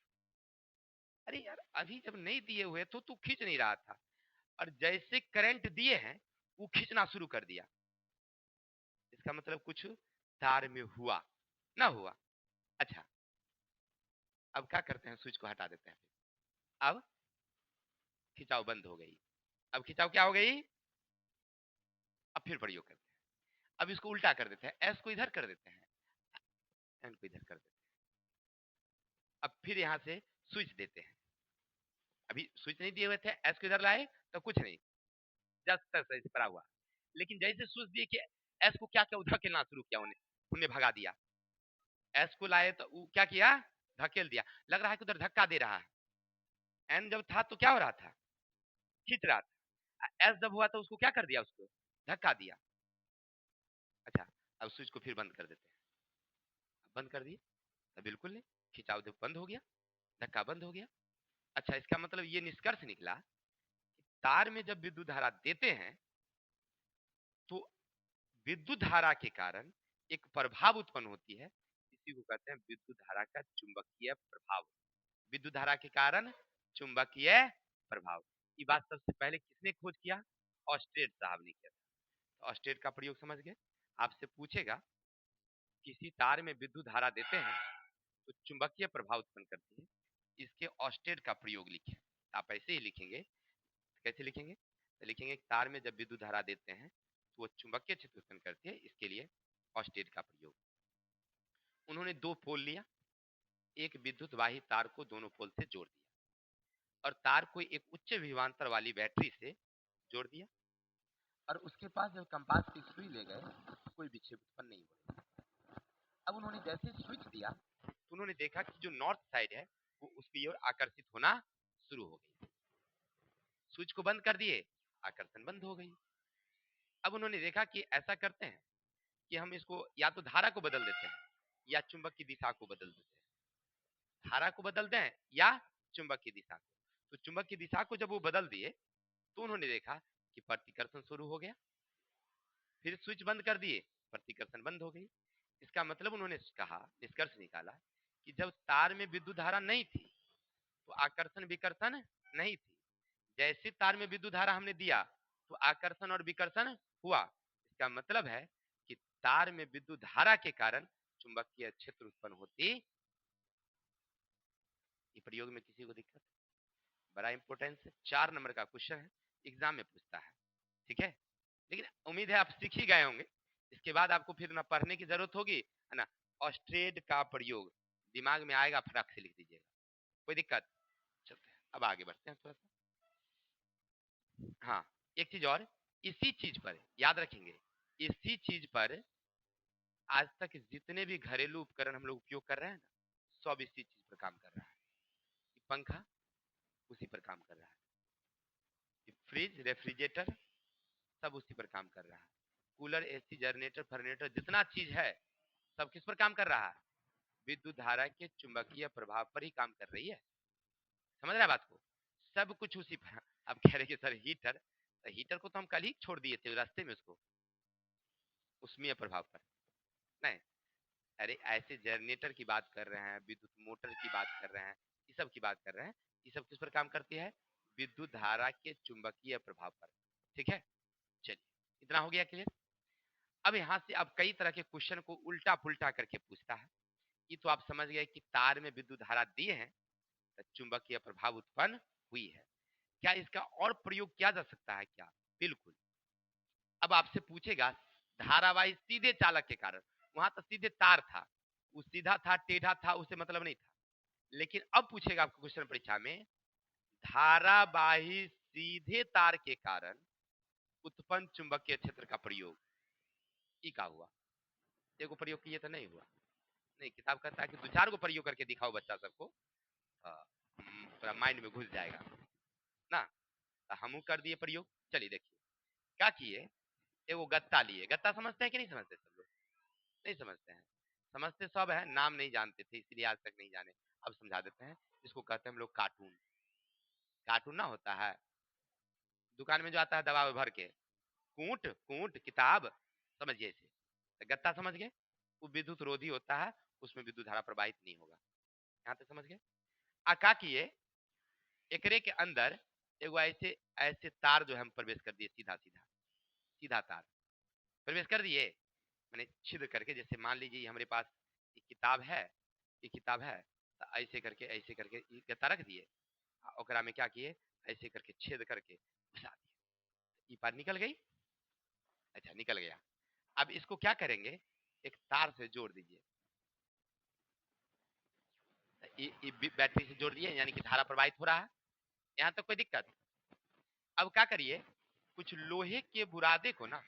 अरे यार, अभी जब नहीं दिए हुए तो तू खींच नहीं रहा था, और जैसे करंट दिए हैं वो खींचना शुरू कर दिया, इसका मतलब कुछ तार में हुआ, ना हुआ। अच्छा, अब क्या करते हैं, स्विच को हटा देते हैं, अब खिंचाव बंद हो गई, अब खिंचाव क्या हो गई, अब फिर प्रयोग करते हैं, अब इसको उल्टा कर देते हैं, एस को इधर कर देते हैं, एन को इधर कर देते हैं, अब फिर यहां से स्विच देते हैं, अभी स्विच नहीं दिए हुए थे, एस को इधर लाए तो कुछ नहीं, जस्ट तक ऐसे पड़ा हुआ, लेकिन जैसे स्विच दिए कि एस को क्या क्या उधर खेलना शुरू किया, उन्हें उन्हें भगा दिया, एस को लाए तो वो क्या किया, धकेल दिया, लग रहा है कि उधर धक्का दे रहा है, एन जब था तो क्या हो रहा था, खींच रहा था, एस जब हुआ तो उसको क्या कर दिया, उसको धक्का दिया। अच्छा, अब स्विच को फिर बंद कर देते हैं, बंद कर दिए तो बिल्कुल नहीं, खिंचाव जब बंद हो गया, धक्का बंद हो गया। अच्छा, इसका मतलब ये निष्कर्ष निकला, तार में जब विद्युत धारा देते हैं तो विद्युत धारा के कारण एक प्रभाव उत्पन्न होती है, इसी को कहते हैं विद्युत धारा का चुंबकीय प्रभाव। विद्युत धारा के कारण चुंबकीय प्रभाव, ये बात सबसे पहले किसने खोज किया? ऑस्ट्रेट साहब ने किया था। ऑस्ट्रेट का प्रयोग समझ गए? आपसे पूछेगा किसी तार में विद्युत धारा देते हैं तो चुंबकीय प्रभाव उत्पन्न करती है, इसके ऑस्टेट का प्रयोग लिखें। आप ऐसे ही लिखेंगे, कैसे लिखेंगे? तो लिखेंगे तार में जब विद्युत धारा देते हैं तो वो चुंबकीय क्षेत्र उत्पन्न करती है, इसके लिए ऑस्टेट का प्रयोग। उन्होंने दो पोल लिया, एक विद्युत वाही तार को दोनों पोल से जोड़ दिया और तार को एक उच्च विभवांतर वाली बैटरी से जोड़ दिया, और उसके पास जब कंपास की सुई ले गए तो कोई विक्षेप उत्पन्न नहीं हुआ। अब उन्होंने जैसे स्विच दिया तो उन्होंने देखा कि जो नॉर्थ साइड है वो उसकी ओर आकर्षित होना शुरू हो गई। स्विच को बंद कर दिए, आकर्षण बंद हो गई। अब उन्होंने देखा कि ऐसा करते हैं कि हम इसको या तो धारा को बदल देते हैं या चुंबक की दिशा को बदल देते हैं। धारा को बदल दें या चुंबक की दिशा को। तो चुंबक की दिशा को जब वो बदल दिए तो उन्होंने देखा कि प्रतिकर्षण शुरू हो गया। फिर स्विच बंद कर दिए, प्रतिकर्षण बंद हो गई। इसका मतलब उन्होंने कहा, निष्कर्ष निकाला कि जब तार में विद्युत धारा नहीं थी तो आकर्षण विकर्षण नहीं थी। जैसे तार में विद्युत धारा हमने दिया तो आकर्षण और विकर्षण हुआ। इसका मतलब है कि तार में विद्युत धारा के कारण चुंबकीय क्षेत्र उत्पन्न होती। ये प्रयोग में किसी को दिक्कत? बड़ा इंपॉर्टेंस है, 4 नंबर का क्वेश्चन है, एग्जाम में पूछता है। ठीक है, लेकिन उम्मीद है आप सीख ही गए होंगे। इसके बाद आपको फिर ना पढ़ने की जरूरत होगी, है ना। ऑस्ट्रेड का प्रयोग दिमाग में आएगा, फटाक से लिख दीजिएगा, कोई दिक्कत? चलते हैं, अब आगे बढ़ते हैं थोड़ा सा। हाँ, एक चीज और, इसी चीज पर याद रखेंगे, इसी चीज पर आज तक जितने भी घरेलू उपकरण हम लोग उपयोग कर रहे हैं ना, सब इसी चीज पर काम कर रहा है। पंखा उसी पर काम कर रहा है, फ्रिज, रेफ्रिजरेटर सब उसी पर काम कर रहा है, कूलर, एसी, जनरेटर, फर्नेटर, जितना चीज है सब किस पर काम कर रहा है? विद्युत धारा के चुंबकीय प्रभाव पर ही काम कर रही है। समझ रहे हैं बात को? सब कुछ उसी पर। अब कह रहे कि सर हीटर, तो हीटर को तो हम कल ही छोड़ दिए थे रास्ते में, उसको उष्मीय प्रभाव पर नहीं। अरे ऐसे जनरेटर की बात कर रहे हैं, विद्युत मोटर की बात कर रहे हैं, ये सब की बात कर रहे हैं। ये सब किस पर काम करती है? विद्युत धारा के चुंबकीय प्रभाव पर। ठीक है, चलिए इतना हो गया क्लियर। अब यहाँ से अब कई तरह के क्वेश्चन को उल्टा पुल्टा करके पूछता है। ये तो आप समझ गए कि तार में विद्युत धारा दिए हैं तो चुंबकीय प्रभाव उत्पन्न हुई है। क्या इसका और प्रयोग किया जा सकता है क्या? बिल्कुल। अब आपसे पूछेगा धारावाही सीधे चालक के कारण, वहां तो सीधे तार था, वो सीधा था टेढ़ा था, उससे मतलब नहीं था। लेकिन अब पूछेगा आपको क्वेश्चन परीक्षा में, धारावाही सीधे तार के कारण उत्पन्न चुंबकीय क्षेत्र का प्रयोग, ई का हुआ? एगो प्रयोग किए तो नहीं हुआ। नहीं, किताब कहता है कि 2-4 गो प्रयोग करके दिखाओ बच्चा सबको, पूरा माइंड में घुस जाएगा ना। तो हम कर दिए प्रयोग। चलिए देखिए क्या किए, एगो गत्ता लिए। गत्ता समझते हैं कि नहीं समझते सब लोग? नहीं समझते हैं? समझते सब है, नाम नहीं जानते थे इसलिए आज तक नहीं जाने। अब समझा देते हैं। इसको कहते हैं हम लोग कार्टून। कार्टून ना होता है दुकान में जो आता है दवा भर के, कूट कूट किताब, समझिए इसे। तो गत्ता समझ गए, वो विद्युत रोधी होता है, उसमें विद्युत धारा प्रवाहित नहीं होगा। यहाँ तक समझ गए? आका किए एकरे के अंदर एगो ऐसे ऐसे तार जो हम प्रवेश कर दिए, सीधा सीधा सीधा तार प्रवेश कर दिए, मैंने छिद्र करके। जैसे मान लीजिए हमारे पास एक किताब है, ये किताब है, तो ऐसे करके गत्ता रख दिए, ओकरा में क्या किए, ऐसे करके छेद करके घुसा दिए, ये पार निकल गई। अच्छा निकल गया। अब इसको क्या करेंगे, एक तार से जोड़ दीजिए, बैटरी से जोड़ दिए, यानी कि धारा प्रवाहित हो रहा है। यहाँ तक कोई दिक्कत? अब क्या करिए, कुछ लोहे के बुरादे को ना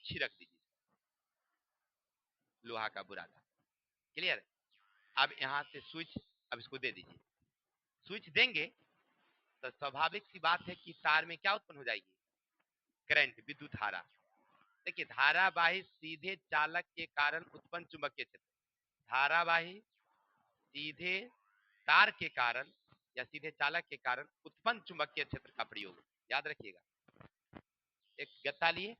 छिड़क दीजिए, लोहा का बुरादा। क्लियर? अब यहाँ से स्विच, अब इसको दे दीजिए। स्विच देंगे तो स्वाभाविक सी बात है कि तार में क्या उत्पन्न हो जाएगी? करंट, विद्युत धारा। देखिए धारावाही सीधे चालक के कारण उत्पन्न चुंबकीय क्षेत्र, धारावाही सीधे तार के कारण या सीधे चालक के कारण उत्पन्न चुंबकीय क्षेत्र का प्रयोग। याद रखिएगा, एक गत्ता लिए,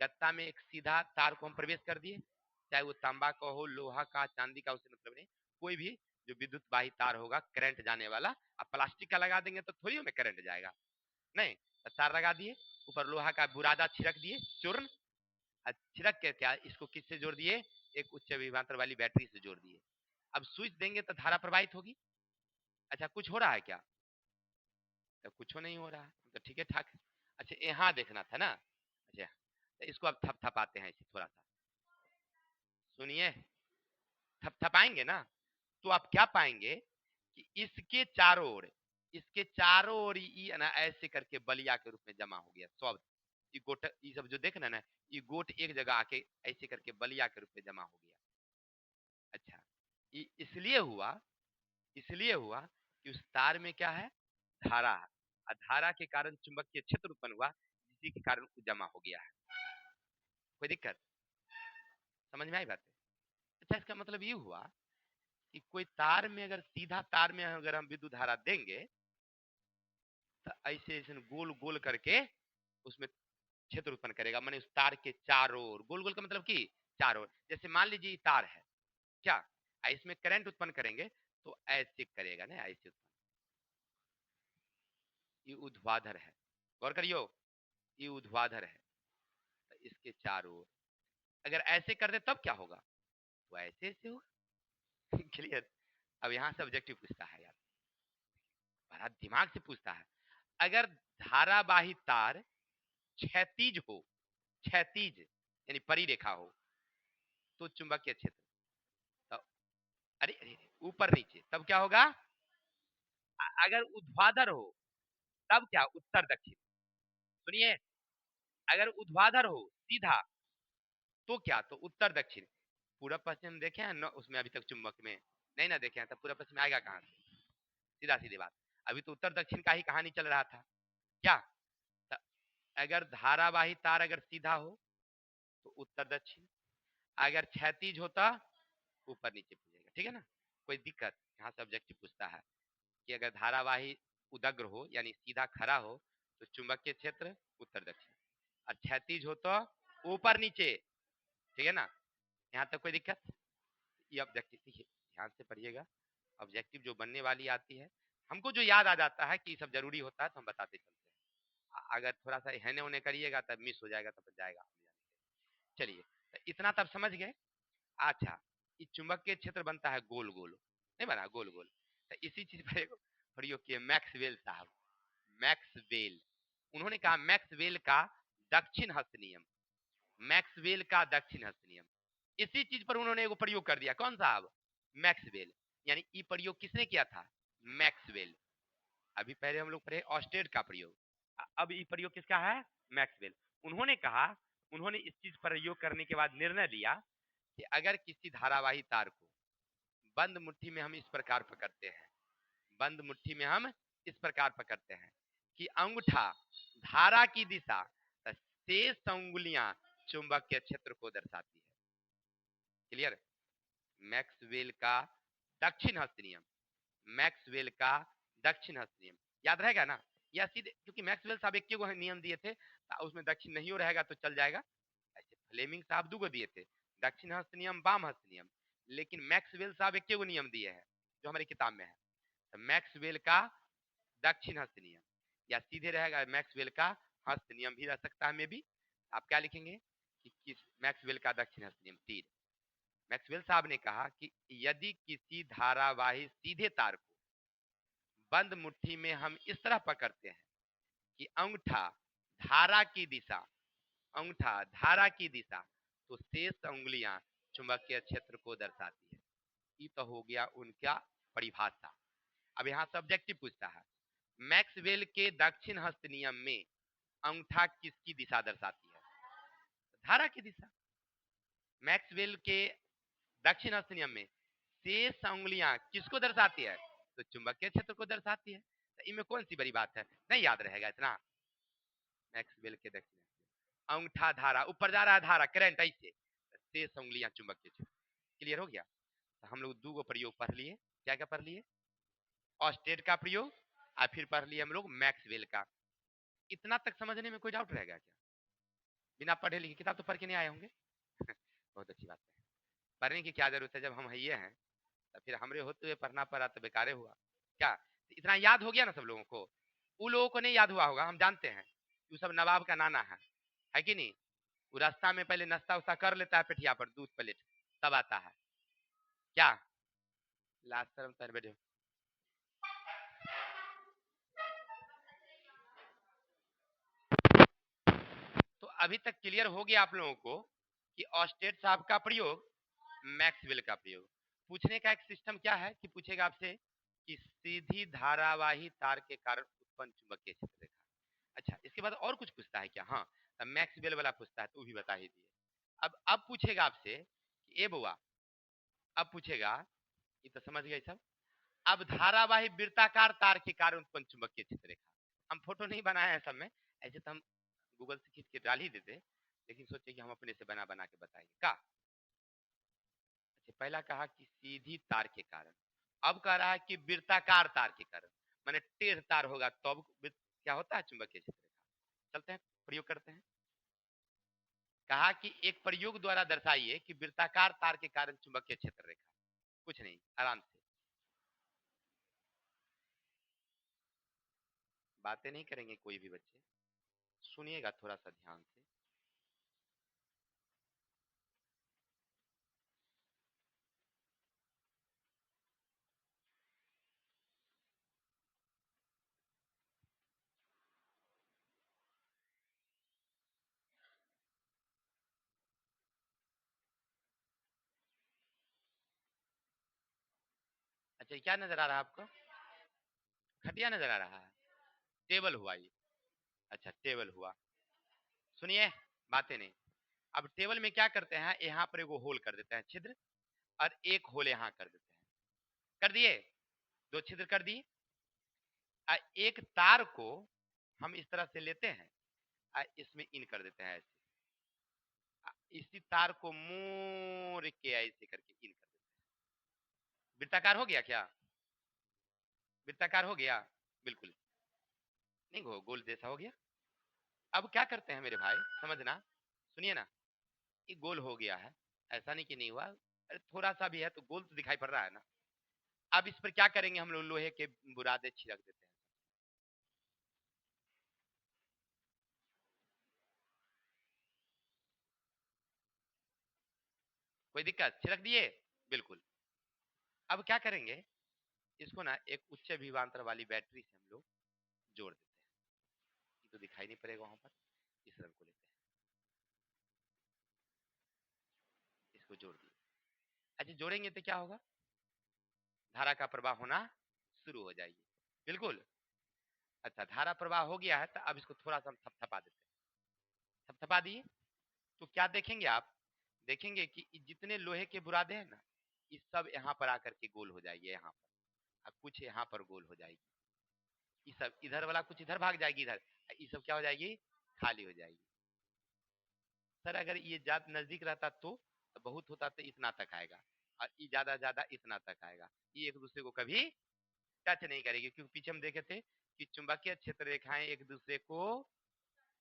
गत्ता में एक सीधा तार को हम प्रवेश कर दिए, चाहे वो तांबा का हो, लोहा का, चांदी का, उससे मतलब नहीं, कोई भी जो विद्युत वाही तार होगा करंट जाने वाला। अब प्लास्टिक का लगा देंगे तो थोड़ी हमें करंट जाएगा, नहीं। तो तार लगा दिए, ऊपर लोहा का बुरादा छिड़क दिए, चूर्ण। छिड़क के क्या इसको किससे जोड़ दिए? एक उच्च विभवांतर वाली बैटरी से जोड़ दिए। अब स्विच देंगे तो धारा प्रवाहित होगी। अच्छा कुछ हो रहा है क्या? तो कुछ नहीं हो रहा है, तो ठीक है ठाक। अच्छा यहाँ देखना था ना। अच्छा तो इसको अब थपथपाते हैं इसे थोड़ा सा, सुनिए। थपथपाएंगे ना तो आप क्या पाएंगे कि इसके चारों ओर, इसके चारों ओर ना ऐसे करके बलिया के रूप में जमा हो गया सब। ये गोट ये सब जो देखना ना, ये गोट एक जगह आके ऐसे करके बलिया के रूप में जमा हो गया। अच्छा, ये इसलिए हुआ कि उस तार में क्या है, धारा है, और धारा के कारण चुंबकीय क्षेत्र उत्पन्न हुआ, जिसी के कारण वो जमा हो गया है। कोई दिक्कत समझ में आई बात है? अच्छा, इसका मतलब ये हुआ कि कोई तार में अगर सीधा तार में अगर हम विद्युत धारा देंगे तो ऐसे ऐसे गोल गोल करके उसमें क्षेत्र उत्पन्न करेगा, माने उस तार के चारों ओर। गोल गोल का मतलब कि चारों ओर। जैसे मान लीजिए ये तार है क्या, इसमें करंट उत्पन्न करेंगे तो ऐसे करेगा ना, ऐसे उत्पन्न। ये ऊर्ध्वाधर है, गौर करियो, ये ऊर्ध्वाधर है, तो इसके चारों ओर अगर ऐसे कर दे तब क्या होगा, तो ऐसे ऐसे होगा। क्लियर? अब यहाँ से ऑब्जेक्टिव पूछता है यार, बड़ा दिमाग से पूछता है। अगर धारावाही तार क्षैतिज हो, क्षैतिज यानी परिरेखा हो, तो चुंबकीय क्षेत्र, तो अरे अरे ऊपर नीचे तब क्या होगा, अगर ऊर्ध्वाधर हो तब क्या, उत्तर दक्षिण। सुनिए, अगर ऊर्ध्वाधर हो सीधा तो क्या, तो उत्तर दक्षिण। पूर्व पश्चिम देखे हैं न, उसमें अभी तक चुंबक में नहीं ना देखे हैं, तब पूर्व पश्चिम आएगा कहां से? सीधा सीधी बात, अभी तो उत्तर दक्षिण का ही कहानी चल रहा था क्या। तो अगर धारावाही तार अगर सीधा हो तो उत्तर दक्षिण, अगर क्षैतिज होता ऊपर नीचे पूछेगा, ठीक है ना। कोई दिक्कत? यहाँ से ऑब्जेक्टिव पूछता है कि अगर धारावाही उदग्र हो यानी सीधा खड़ा हो तो चुंबकीय क्षेत्र उत्तर दक्षिण, और क्षैतिज हो तो ऊपर नीचे, ठीक है ना। यहाँ तक कोई दिक्कत? ये ऑब्जेक्टिव देखिए, ध्यान से पढ़िएगा, ऑब्जेक्टिव जो बनने वाली आती है, हमको जो याद आ जाता है कि सब जरूरी होता है तो हम बताते चलते हैं। अगर थोड़ा सा हेने होने करिएगा तब मिस हो जाएगा, तब जाएगा। चलिए, तो इतना तब समझ गए। अच्छा, ये चुंबकीय क्षेत्र बनता है गोल गोल, नहीं बना गोल गोल, तो इसी चीज पर प्रयोग किए मैक्सवेल साहब। मैक्सवेल, उन्होंने कहा मैक्सवेल का दक्षिण हस्त नियम, मैक्सवेल का दक्षिण हस्त नियम, इसी चीज पर उन्होंने एगो प्रयोग कर दिया। कौन साहब? मैक्सवेल। यानी ये प्रयोग किसने किया था? मैक्सवेल। अभी पहले हम लोग पढ़े ऑस्टेड का प्रयोग, अब ये प्रयोग किसका है? मैक्सवेल। उन्होंने कहा, उन्होंने इस चीज पर प्रयोग करने के बाद निर्णय लिया कि अगर किसी धारावाही तार को बंद मुट्ठी में हम इस प्रकार पकड़ते हैं, बंद मुट्ठी में हम इस प्रकार पकड़ते हैं कि अंगूठा धारा की दिशा, शेष अंगुलियां चुंबकीय क्षेत्र को दर्शाती है। क्लियर? मैक्सवेल का दक्षिण हस्त नियम, मैक्सवेल का दक्षिण हस्त नियम याद रहेगा ना, या सीधे, क्योंकि मैक्सवेल साहब एक को नियम दिए थे, उसमें दक्षिण नहीं हो रहेगा तो चल जाएगा। ऐसे फ्लेमिंग साहब दो दिए थे, दक्षिण हस्त नियम, वाम हस्त नियम, लेकिन मैक्सवेल साहब एक को नियम दिए हैं जो हमारी किताब में है। तो मैक्सवेल का दक्षिण हस्त नियम, या सीधे रहेगा मैक्सवेल का हस्त नियम भी रह सकता है। में भी आप क्या लिखेंगे कि किस मैक्सवेल का दक्षिण हस्त नियम, तीर। मैक्सवेल साहब ने कहा कि यदि किसी धारावाही सीधे तार को बंद मुट्ठी में हम इस तरह पकड़ते हैं कि अंगूठा धारा की दिशा, अंगूठा धारा की दिशा, तो शेष उंगलियां चुंबकीय क्षेत्र को दर्शाती है। ये तो हो गया उनका परिभाषा। अब यहाँ सब्जेक्टिव पूछता है, मैक्सवेल के दक्षिण हस्त नियम में अंगूठा किसकी दिशा दर्शाती है? धारा की दिशा। मैक्सवेल के दक्षिण हस्त नियम में शेष उंगलियां किसको दर्शाती है? तो चुंबकीय क्षेत्र को दर्शाती है। तो इनमें कौन सी बड़ी बात है, नहीं याद रहेगा इतना। मैक्सवेल के दक्षिण, अंगूठा धारा, ऊपर जा रहा है धारा, करंट, ऐसे शेष उंगलियां चुंबकीय क्षेत्र। क्लियर हो गया? तो हम लोग दो प्रयोग पढ़ लिए। क्या क्या पढ़ लिए? ऑस्टेड का प्रयोग, और फिर पढ़ लिए हम लोग मैक्सवेल का। इतना तक समझने में कोई डाउट रहेगा क्या? बिना पढ़े लिखे, किताब तो पढ़ के नहीं आए होंगे। बहुत अच्छी बात है, पढ़ने की क्या जरूरत है, जब हम ये हैं तो फिर हमरे होते हुए पढ़ना पड़ा तो बेकारे हुआ क्या। तो इतना याद हो गया ना सब लोगों को। उन लोगों को नहीं याद हुआ होगा, हम जानते हैं कि सब नवाब का नाना है कि नहीं। वो रास्ता में पहले नाश्ता उस्ता कर लेता है पेठिया पर, दूध प्लेट, तब आता है क्या। लास्ट शर्म तर बैठे। तो अभी तक क्लियर हो गया आप लोगों को कि ऑस्टेड साहब का प्रयोग, मैक्सवेल का प्रयोग। पूछने का एक सिस्टम क्या है कि पूछेगा आपसे कि सीधी धारावाही तार के कारण उत्पन्न चुंबकीय क्षेत्र रेखा। अच्छा, इसके बाद और कुछ पूछता है क्या? हाँ, मैक्सवेल वाला पूछता है तो वो भी बता ही दिए। अब पूछेगा आपसे कि ए बुआ, अब पूछेगा, ये तो समझ गए सब। अब धारावाही वृत्ताकार तार के कारण उत्पन्न चुंबकीय क्षेत्र रेखा, हम फोटो नहीं बनाए हैं सब में, ऐसे तो हम गूगल से खींच के डाल ही देते, लेकिन सोचे कि हम अपने से बना बना के बताएंगे का। अच्छा, पहला कहा कि सीधी तार के कारण, अब कह रहा है कि वृत्ताकार तार के कारण, माने टेढ़ तार होगा तो अब क्या होता है चुंबकीय क्षेत्र रेखा। चलते हैं प्रयोग करते हैं। कहा कि एक प्रयोग द्वारा दर्शाइए कि वृत्ताकार तार के कारण चुंबकीय क्षेत्र रेखा। कुछ नहीं, आराम से बातें नहीं करेंगे कोई भी बच्चे, सुनिएगा थोड़ा सा ध्यान से। अच्छा, क्या नजर आ रहा है आपको? खटिया नजर आ रहा है? टेबल हुआ ये। अच्छा, टेबल हुआ। सुनिए, बातें नहीं। अब टेबल में क्या करते हैं, यहाँ पर एगो होल कर देते हैं, छिद्र, और एक होल यहाँ कर देते हैं। कर दिए, दो छिद्र कर दिए। एक तार को हम इस तरह से लेते हैं, इसमें इन कर देते हैं ऐसे, इसी तार को मोड़ के ऐसे करके इन कर देते हैं। वृत्ताकार हो गया क्या? वृत्ताकार हो गया? बिल्कुल नहीं, गोल जैसा हो गया। अब क्या करते हैं मेरे भाई, समझना, सुनिए ना, ये गोल हो गया है, ऐसा नहीं कि नहीं हुआ, अरे थोड़ा सा भी है तो गोल तो दिखाई पड़ रहा है ना। अब इस पर क्या करेंगे हम लोग, लोहे के बुरादे छिड़क देते हैं। कोई दिक्कत? छिड़क दिए, बिल्कुल। अब क्या करेंगे, इसको ना एक उच्च विभवांतर वाली बैटरी से हम लोग जोड़ देते हैं। ये तो दिखाई नहीं पड़ेगा वहां पर, इस रंग को लेते हैं, इसको जोड़ दिए। अच्छा, जोड़ेंगे तो क्या होगा, धारा का प्रवाह होना शुरू हो जाएगी, बिल्कुल। अच्छा, धारा प्रवाह हो गया है तो अब इसको थोड़ा सा हम थपथपा देते हैं। थपथपा दिए तो क्या देखेंगे आप, देखेंगे कि जितने लोहे के बुरादे हैं ना, ये सब यहाँ पर आकर के गोल हो जाएगी, यहाँ पर, और कुछ यहाँ पर गोल हो जाएगी, ये सब इधर वाला कुछ इधर भाग जाएगी इधर, ये सब क्या हो जाएगी, खाली हो जाएगी। सर अगर ये ज्यादा नजदीक रहता तो बहुत होता तो इतना तक आएगा, और ये ज्यादा ज्यादा इतना तक आएगा, ये एक दूसरे को कभी टच नहीं करेगी, क्योंकि पीछे हम देखे थे कि चुंबकीय क्षेत्र रेखाएं एक दूसरे को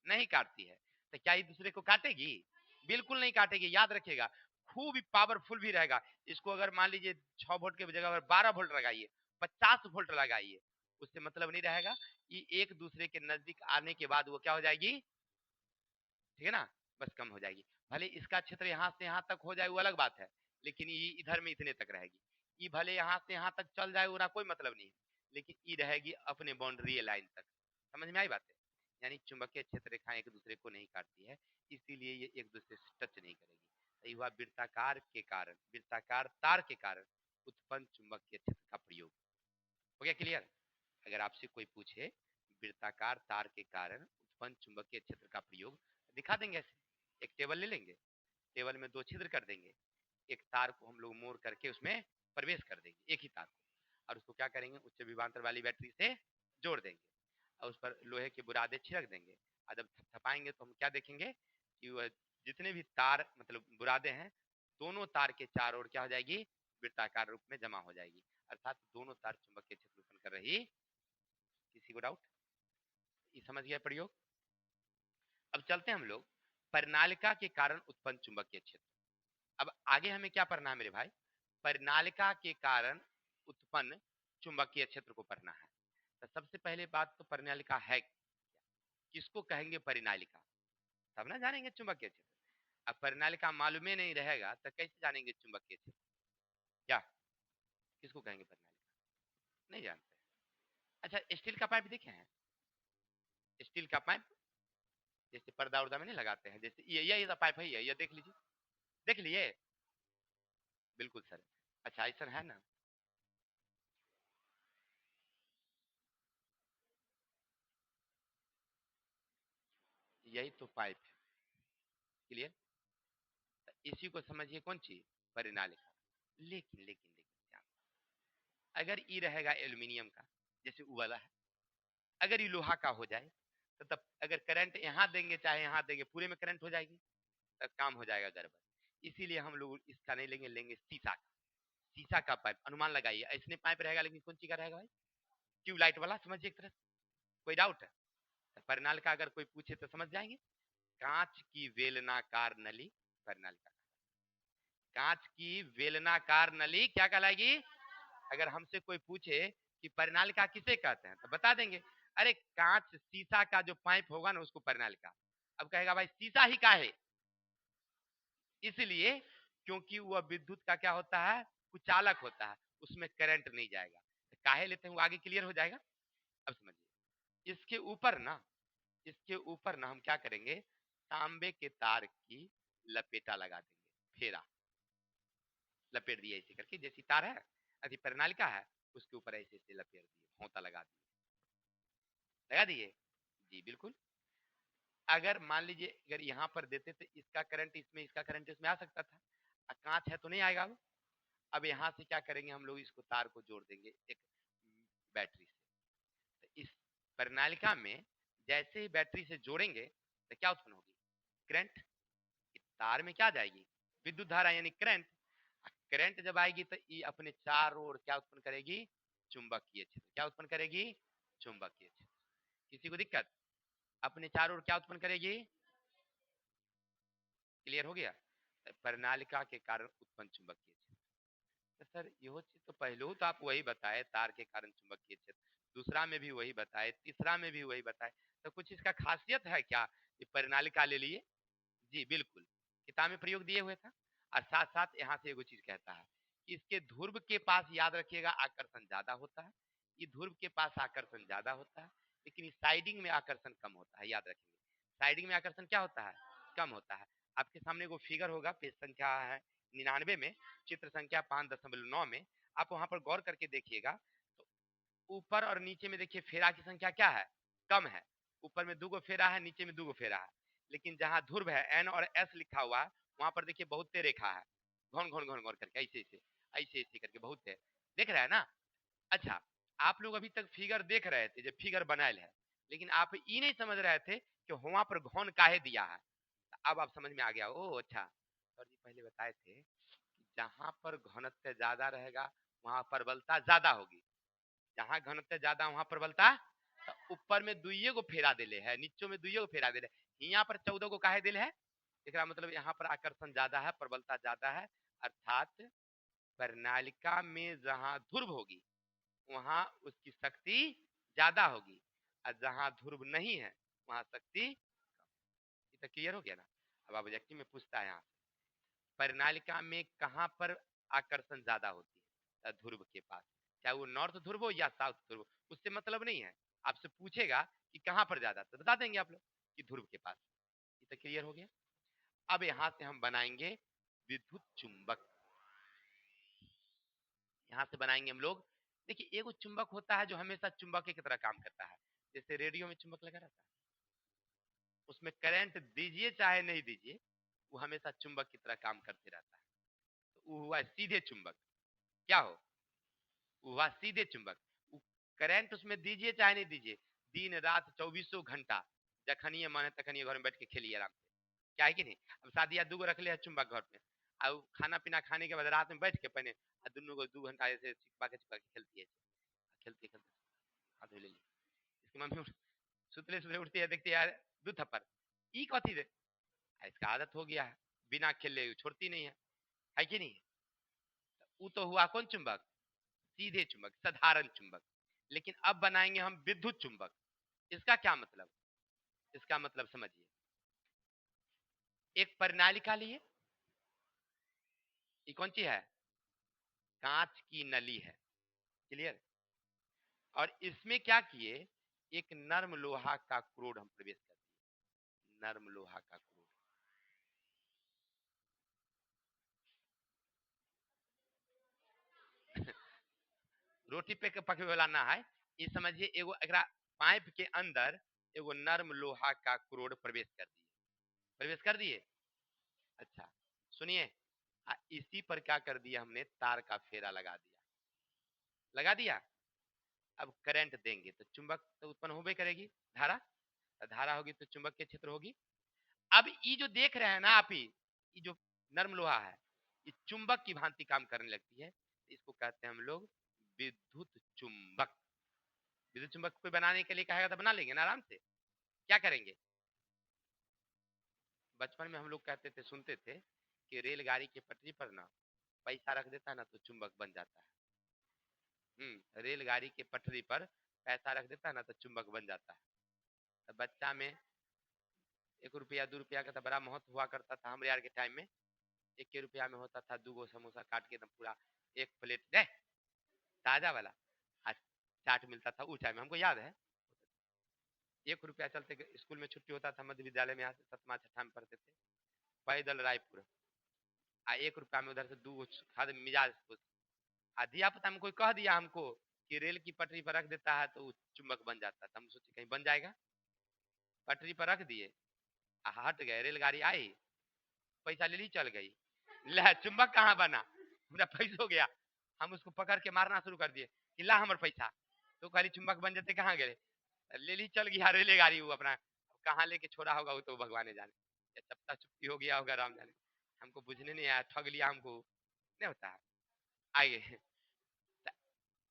नहीं काटती है, तो क्या एक दूसरे को काटेगी? बिल्कुल नहीं काटेगी, याद रखिएगा। खूब पावरफुल भी रहेगा, इसको अगर मान लीजिए 6 वोल्ट के जगह पर 12 वोल्ट लगाइए, 50 वोल्ट लगाइए, उससे मतलब नहीं रहेगा। ये एक दूसरे के नजदीक आने के बाद वो क्या हो जाएगी, ठीक है ना, बस कम हो जाएगी। भले इसका क्षेत्र यहाँ से यहाँ तक हो जाए वो अलग बात है, लेकिन ये इधर में इतने तक रहेगी। ये भले यहाँ से यहाँ तक चल जाए उसका कोई मतलब नहीं है, लेकिन ये रहेगी अपने बाउंड्री लाइन तक। समझ में आई बात है? यानी चुंबकीय क्षेत्र रेखाएं एक दूसरे को नहीं काटती है, इसीलिए ये एक दूसरे से टच नहीं करेगी। यही हुआ वृत्ताकार के कारण, वृत्ताकार तार के कारण उत्पन्न चुंबकीय क्षेत्र का प्रयोग। हो गया क्लियर? अगर आपसे कोई पूछे वृत्ताकार तार के कारण उत्पन्न चुंबकीय क्षेत्र का प्रयोग, दिखा देंगे ऐसे। एक टेबल ले लेंगे, टेबल में दो छिद्र कर देंगे, एक तार को हम लोग मोड़ करके उसमें प्रवेश कर देंगे, एक ही तार को, और उसको क्या करेंगे, उच्च विभवांतर वाली बैटरी से जोड़ देंगे, और उस पर लोहे के बुरादे छिड़क देंगे। और जब थपथपाएंगे तो हम क्या देखेंगे कि वह जितने भी तार मतलब बुरादे हैं, दोनों तार के चारों ओर क्या हो जाएगी, वृत्ताकार रूप में जमा हो जाएगी, अर्थात दोनों तार चुंबकीय क्षेत्र उत्पन्न कर रही। किसी को डाउट? ये समझ गया प्रयोग? अब चलते हैं हम लोग परिनालिका के कारण उत्पन्न चुंबकीय क्षेत्र। अब आगे हमें क्या पढ़ना है मेरे भाई, परिनालिका के कारण उत्पन्न चुंबकीय क्षेत्र को पढ़ना है। तो सबसे पहले बात तो परिनालिका है क्या? किसको कहेंगे परिनालिका, तब ना जानेंगे चुंबकीय क्षेत्र। अब परिनालिका मालूम ही नहीं रहेगा तो कैसे जानेंगे चुंबकीय क्षेत्र, क्या किसको कहेंगे परिनालिका, नहीं जानते। अच्छा, स्टील का पाइप देखे हैं? स्टील का पाइप जैसे पर्दा उर्दा में नहीं लगाते हैं, जैसे ये पाइप है, ये देख लीजिए, देख लिए, बिल्कुल सर। अच्छा, ऐसा है ना, यही तो पाइप है। क्लियर? इसी को समझिए कौन चीज, परिनालिका। लेकिन लेकिन लेकिन ध्यान, अगर ये रहेगा एल्यूमिनियम का जैसे वो वाला है, अगर ये लोहा का हो जाए तो तब अगर करंट यहाँ देंगे चाहे यहाँ देंगे पूरे में करंट हो जाएगी, तब काम हो जाएगा गड़बड़। इसीलिए हम लोग इसका नहीं लेंगे, लेंगे शीशा का। शीशा का पाइप, अनुमान लगाइए ऐसने पाइप रहेगा, लेकिन कौन चीज का रहेगा भाई, ट्यूबलाइट वाला, समझिए एक तरह से। कोई डाउट है? तो परिनाल का अगर कोई पूछे तो समझ जाएंगे। कांच की वेलनाकार नली परिनाल का, कांच की वेलनाकार नली क्या कहलाएगी? अगर हमसे कोई पूछे कि परिनालिका किसे कहते हैं तो बता देंगे, अरे कांच शीशा का जो पाइप होगा ना उसको परिनालिका। अब कहेगा भाई शीशा ही का है, इसलिए क्योंकि वह विद्युत का क्या होता है, कुचालक होता है, उसमें करंट नहीं जाएगा। तो काहे लेते हैं वो आगे क्लियर हो जाएगा। अब समझिए, इसके ऊपर ना हम क्या करेंगे, तांबे के तार की लपेटा लगा देंगे, फेरा लपेट दिए ऐसे करके, जैसी तार है अभी प्रणालिका है उसके ऊपर ऐसे ऐसे लपेट दिए, होता लगा दिए, लगा दिए। जी बिल्कुल। अगर मान लीजिए अगर यहाँ पर देते तो इसका करंट इसमें, इसका करंट इसमें आ सकता था, कांच है तो नहीं आएगा वो। अब यहाँ से क्या करेंगे हम लोग, इसको तार को जोड़ देंगे एक बैटरी से। तो इस प्रणालिका में जैसे ही बैटरी से जोड़ेंगे तो क्या उत्पन्न होगी, करंट। तार में क्या जाएगी, विद्युत धारा यानी करंट। करंट जब आएगी तो ये अपने चारों ओर क्या उत्पन्न करेगी, चुंबकीय क्षेत्र। क्या उत्पन्न करेगी, चुंबकीय क्षेत्र। किसी को दिक्कत, अपने चारों ओर क्या उत्पन्न करेगी, क्लियर हो गया। प्रणालिका के कारण उत्पन्न चुंबकीय क्षेत्र। तो सर यह चीज तो पहले तो आप वही बताए, तार के कारण चुंबकीय क्षेत्र, दूसरा में भी वही बताए, तीसरा में भी वही बताए, तो कुछ इसका खासियत है क्या, ये प्रणालिका ले लिए। जी बिल्कुल, किताब में प्रयोग दिए हुए था। और साथ साथ यहाँ से एगो चीज कहता है कि इसके ध्रुव के पास याद रखिएगा आकर्षण ज्यादा होता है, ये ध्रुव के पास आकर्षण ज्यादा होता है, लेकिन इस साइडिंग में आकर्षण कम होता है, याद रखेंगे। साइडिंग में आकर्षण क्या होता है, कम होता है। आपके सामने एगो फिगर होगा, पेज संख्या है 99 में, चित्र संख्या 5.9 में, आप वहां पर गौर करके देखिएगा तो ऊपर और नीचे में देखिए फेरा की संख्या क्या है, कम है। ऊपर में 2 फेरा है, नीचे में 2 फेरा है। लेकिन जहां ध्रुव है एन और एस लिखा हुआ है, वहां पर देखिए बहुत रेखा है, घौन घौन घौन घौन करके ऐसे ऐसे ऐसे ऐसे करके बहुत है, देख रहा है ना। अच्छा, आप लोग अभी तक फिगर देख रहे थे जब फिगर बनायल है, लेकिन आप ये नहीं समझ रहे थे कि वहां पर घौन काहे दिया है। अब आप समझ में आ गया। ओ अच्छा, सर जी पहले बताए थे कि जहां पर घनत्व ज्यादा रहेगा वहां प्रबलता ज्यादा होगी, जहां घनत्व ज्यादा वहां प्रबलता। तो ऊपर में दुइये को फेरा दिले है, नीचे में दुइये को फेरा दिले, यहाँ पर 14 को काहे दिल है, इसका मतलब यहाँ पर आकर्षण ज्यादा है, प्रबलता ज्यादा है। अर्थात प्रणालिका में जहां ध्रुव होगी वहां उसकी शक्ति ज्यादा होगी, और जहां ध्रुव नहीं है वहां शक्ति। ये तो क्लियर हो गया ना। अब ऑब्जेक्टिव में पूछता है यहाँ, प्रणालिका में कहां पर आकर्षण ज्यादा होती है, ध्रुव के पास, चाहे वो नॉर्थ ध्रुव हो या साउथ ध्रुव हो, उससे मतलब नहीं है। आपसे पूछेगा कि कहां पर ज्यादा, तो बता देंगे आप लोग कि ध्रुव के पास। ये तो क्लियर हो गया। अब यहां से हम बनाएंगे विद्युत चुंबक, यहां से बनाएंगे हम लोग। देखिए एगो चुंबक होता है जो हमेशा चुंबक की तरह काम करता है, जैसे रेडियो में चुंबक लगा रहता है, उसमें करंट दीजिए चाहे नहीं दीजिए वो हमेशा चुंबक की तरह काम करते रहता है। तो वो हुआ सीधे चुंबक। क्या हो, वो हुआ सीधे चुंबक। करंट उसमें दीजिए चाहे नहीं दीजिए, दिन रात 24 घंटा जखनिए मन है तखनिए घर में बैठ के खेलिए आराम से। क्या है कि नहीं। अब शादी या 2 रख ले चुंबक घर में, अब खाना पीना खाने के बाद रात में बैठ के पहने दोनों को 2 घंटा ऐसे चिपका के खेलती है, खेलते खेलते हाथ धो ले ली। इसकी मम्मी सुतले सुतले उठती है, देखती है यार 2 थप्पड़, ई कथी दे, इसका आदत हो गया है, बिना खेले छोड़ती नहीं है कि नहीं। वो तो हुआ कौन चुंबक, सीधे चुंबक, साधारण चुंबक। लेकिन अब बनाएंगे हम विद्युत चुंबक। इसका क्या मतलब, इसका मतलब समझिए, एक प्रणालिका लिए, ये कौन सी है, कांच की नली है, क्लियर। और इसमें क्या किए, एक नर्म लोहा का क्रोड हम प्रवेश कर दिए, नर्म लोहा का क्रोड। रोटी पे पके वाला ना है, ये समझिए एगो एकरा पाइप के अंदर एगो नर्म लोहा का क्रोड प्रवेश कर दिए। अच्छा सुनिए, इसी पर क्या कर दिया हमने, तार का फेरा लगा दिया। अब करंट देंगे तो चुंबक तो उत्पन्न होबे करेगी, धारा, धारा होगी तो चुंबक के क्षेत्र होगी। अब ये जो देख रहे हैं ना आप, ये जो नर्म लोहा है, ये चुंबक की भांति काम करने लगती है। इसको कहते हैं हम लोग विद्युत चुंबक। विद्युत चुंबक को बनाने के लिए कहेगा तो बना लेंगे ना आराम से। क्या करेंगे, बचपन में हम लोग कहते थे, सुनते थे कि रेलगाड़ी की पटरी पर ना पैसा रख देता है ना तो चुंबक बन जाता है। रेलगाड़ी के पटरी पर पैसा रख देता है ना तो चुंबक बन जाता है। तो बच्चा में 1 रुपया 2 रुपया का तो बड़ा महत्व हुआ करता था हमारे यार के टाइम में। 1 रुपया में होता था 2 गो समोसा काट के एकदम पूरा एक प्लेट दे ताजा वाला, आज चाट मिलता था उस टाइम में, हमको याद है। 1 रुपया चलते स्कूल में छुट्टी होता था, मध्य विद्यालय में यहाँ से 7वां 6वां में पढ़ते थे, पैदल रायपुर। 1 रुपया में उधर से 2 गो खा दे मिजाज खुश। दिया पता में कोई कह दिया हमको कि रेल की पटरी पर रख देता है तो चुंबक बन जाता है। हम सोचे कहीं बन जाएगा, पटरी पर रख दिए, हट गए, रेलगाड़ी आई, पैसा ले ली चल गई। ले चुंबक कहाँ बना, मेरा पैसा हो गया। हम उसको पकड़ के मारना शुरू कर दिए कि ला हमारे पैसा, तो खाली चुंबक बन जाते कहाँ गए, ले ली चल गया रेलगाड़ी। वो अपना कहाँ लेके छोड़ा होगा वो तो भगवान जाने, या चपटा चुपटी हो गया होगा राम जाने, हमको बुझने नहीं आया, ठग लिया हमको, नहीं होता है। आइए,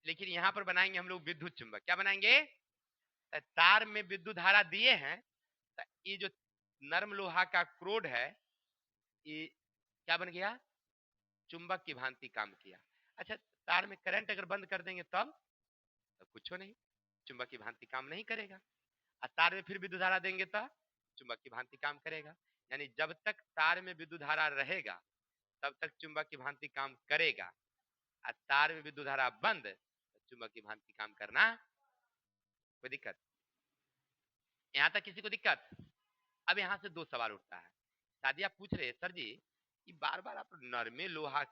लेकिन यहाँ पर बनाएंगे हम लोग विद्युत चुंबक। क्या बनाएंगे, तार में विद्युत धारा दिए हैं, ये जो नर्म लोहा का क्रोड है ये क्या बन गया, चुंबक की भांति काम किया। अच्छा, तार में करंट अगर बंद कर देंगे तब तो कुछ नहीं, चुंबक की भांति काम नहीं करेगा। और तार में फिर विद्युत धारा देंगे तो चुंबक की भांति काम करेगा। यानी जब तक तार में विद्युत धारा रहेगा तब तक चुंबक की भांति काम करेगा, और तार में विद्युत धारा बंद तो चुंबक की भांति काम करना कोई दिक्कत, यहाँ तक किसी को दिक्कत। अब यहाँ से 2 सवाल उठता है। शादी आप पूछ रहे सर जी कि बार बार आप नरमे लोहा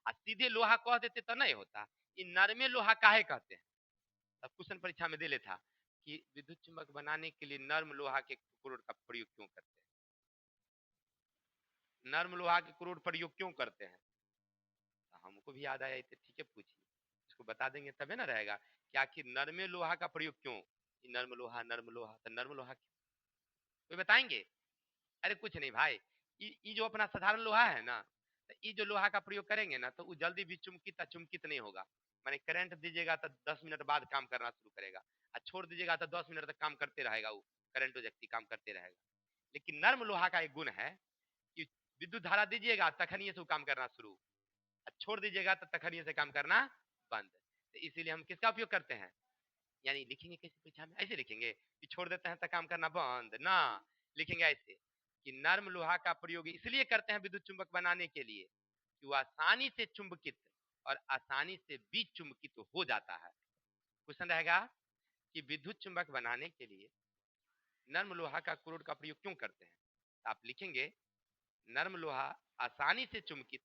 सीधे लोहा कह देते तो नहीं होता, ये नरमे लोहा काहे कहते हैं। तब क्वेश्चन परीक्षा में दे ले था कि विद्युत चुंबक बनाने के लिए नर्म लोहा के क्रोड का प्रयोग क्यों करते हैं, नर्म लोहा के क्रोड प्रयोग क्यों करते हैं। तो हमको भी याद आया, तो ठीक है पूछिए, इसको बता देंगे तबे ना रहेगा कि आखिर नरमे लोहा का प्रयोग क्यों, नर्म लोहा तो नर्म लोहा क्यों, कोई बताएंगे। अरे कुछ नहीं भाई, ये जो अपना साधारण लोहा है ना, तो ये जो लोहा का प्रयोग करेंगे ना तो वो जल्दी भी चुमकित नहीं होगा। माने करंट दीजिएगा तो 10 मिनट बाद काम करना शुरू करेगा, और छोड़ दीजिएगा तो 10 मिनट तक काम करते रहेगा, वो करंट व्यक्ति काम करते रहेगा। लेकिन नर्म लोहा का एक गुण है कि विद्युत धारा दीजिएगा तखनिए से वो काम करना शुरू, और छोड़ दीजिएगा तो तखनिए से काम करना बंद। तो इसीलिए हम किसका उपयोग करते हैं, यानी लिखेंगे कैसे परीक्षा में, ऐसे लिखेंगे कि छोड़ देते हैं तो काम करना बंद ना, लिखेंगे ऐसे कि नर्म लोहा का प्रयोग इसलिए करते हैं विद्युत चुंबक बनाने के लिए कि वह आसानी से चुंबकित और आसानी से विचुंबकित हो जाता है। क्वेश्चन रहेगा कि विद्युत चुंबक बनाने के लिए नर्म लोहा का क्रोड का प्रयोग क्यों करते हैं, तो आप लिखेंगे नर्म लोहा आसानी से चुंबकित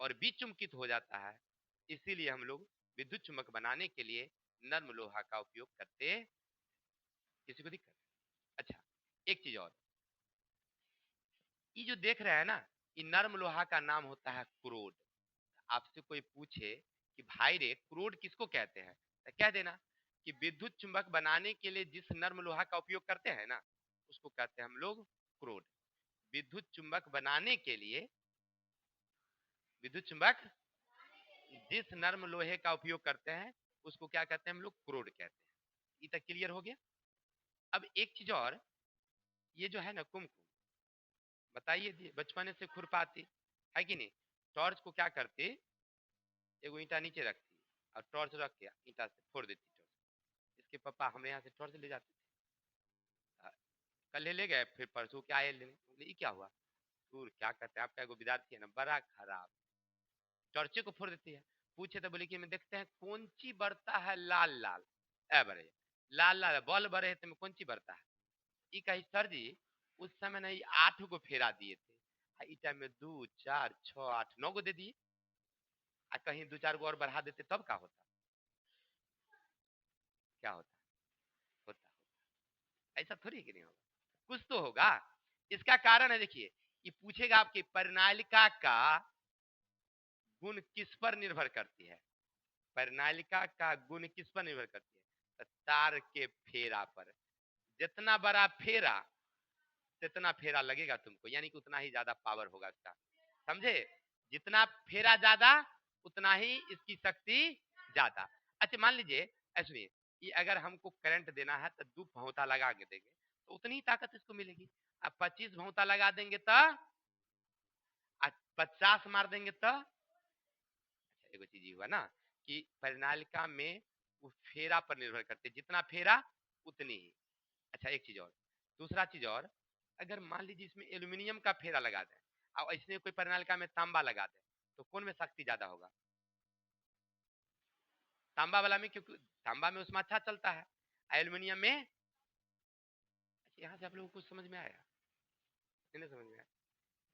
और विचुंबकित हो जाता है, इसीलिए हम लोग विद्युत चुंबक बनाने के लिए नर्म लोहा का उपयोग करते। किसी को दिक्कत, अच्छा एक चीज और, ये जो देख रहे हैं ना, ये नर्म लोहा का नाम होता है क्रोड। आपसे कोई पूछे कि भाई रे क्रोड किसको कहते हैं, तो कह देना कि विद्युत चुंबक बनाने के लिए जिस नर्म लोहा का उपयोग करते हैं ना उसको कहते हैं हम लोग क्रोड। विद्युत चुंबक बनाने के लिए, विद्युत चुंबक जिस नर्म लोहे का उपयोग करते हैं उसको क्या कहते हैं हम लोग, क्रोड कहते हैं। ये तक क्लियर हो गया। अब एक चीज और, ये जो है ना कुमकुम, बताइए बचपन से खुरपाती है कि नहीं, टॉर्च को क्या करती, एगो ईंटा नीचे रखती और टॉर्च रख के ईंटा से फोड़ देती टॉर्च। इसके पापा हमें यहाँ से टॉर्च ले जाते थे, कल ले गए, फिर परसों क्या आए लेने, बोले ये क्या हुआ, दूर क्या कहते हैं आपका एगो विद्यार्थी है ना बड़ा खराब, टॉर्चे को फोड़ देती है। पूछे तो बोले कि मैं देखते हैं कौन ची बढ़ता है लाल लाल, ए बड़े लाल लाल बॉल बड़े तो में कौन ची बढ़ता है। ई कही सर जी उस समय नहीं 8 गो फेरा दिए थे, ई टाइम में 2 4 6 8 9 गो दे दिए, कहीं 2 4 गो और बढ़ा देते तब क्या होता, क्या होता, होता। ऐसा थोड़ी कि नहीं होगा, कुछ तो होगा। इसका कारण है, देखिए ये पूछेगा आपकी परिनालिका का गुण किस पर निर्भर करती है, परिनालिका का गुण किस पर निर्भर करती है, तो तार के फेरा पर। जितना बड़ा फेरा जितना फेरा लगेगा तुमको, यानी कि उतना ही ज्यादा पावर होगा इसका, समझे। जितना फेरा ज्यादा उतना ही इसकी शक्ति ज्यादा। अच्छा मान लीजिए ऐसे, ये अगर हमको करंट देना है तो 2 भौता लगा के देंगे तो उतनी ही ताकत इसको मिलेगी। अब 25 भौता लगा देंगे तो 50 मार देंगे तो, अच्छा एगो चीज हुआ ना कि परिनालिका में वो फेरा पर निर्भर करते, जितना फेरा उतनी ही। अच्छा एक चीज और, दूसरा चीज और, अगर मान लीजिए इसमें एल्यूमिनियम का फेरा लगा दें और इसमें कोई परिनालिका में तांबा लगा दे, तो कौन में शक्ति ज्यादा होगा, तांबा वाला में, क्योंकि तांबा में उसमें अच्छा चलता है, एल्यूमिनियम में। अच्छा यहाँ से आप लोगों को समझ में आया, नहीं समझ में आया।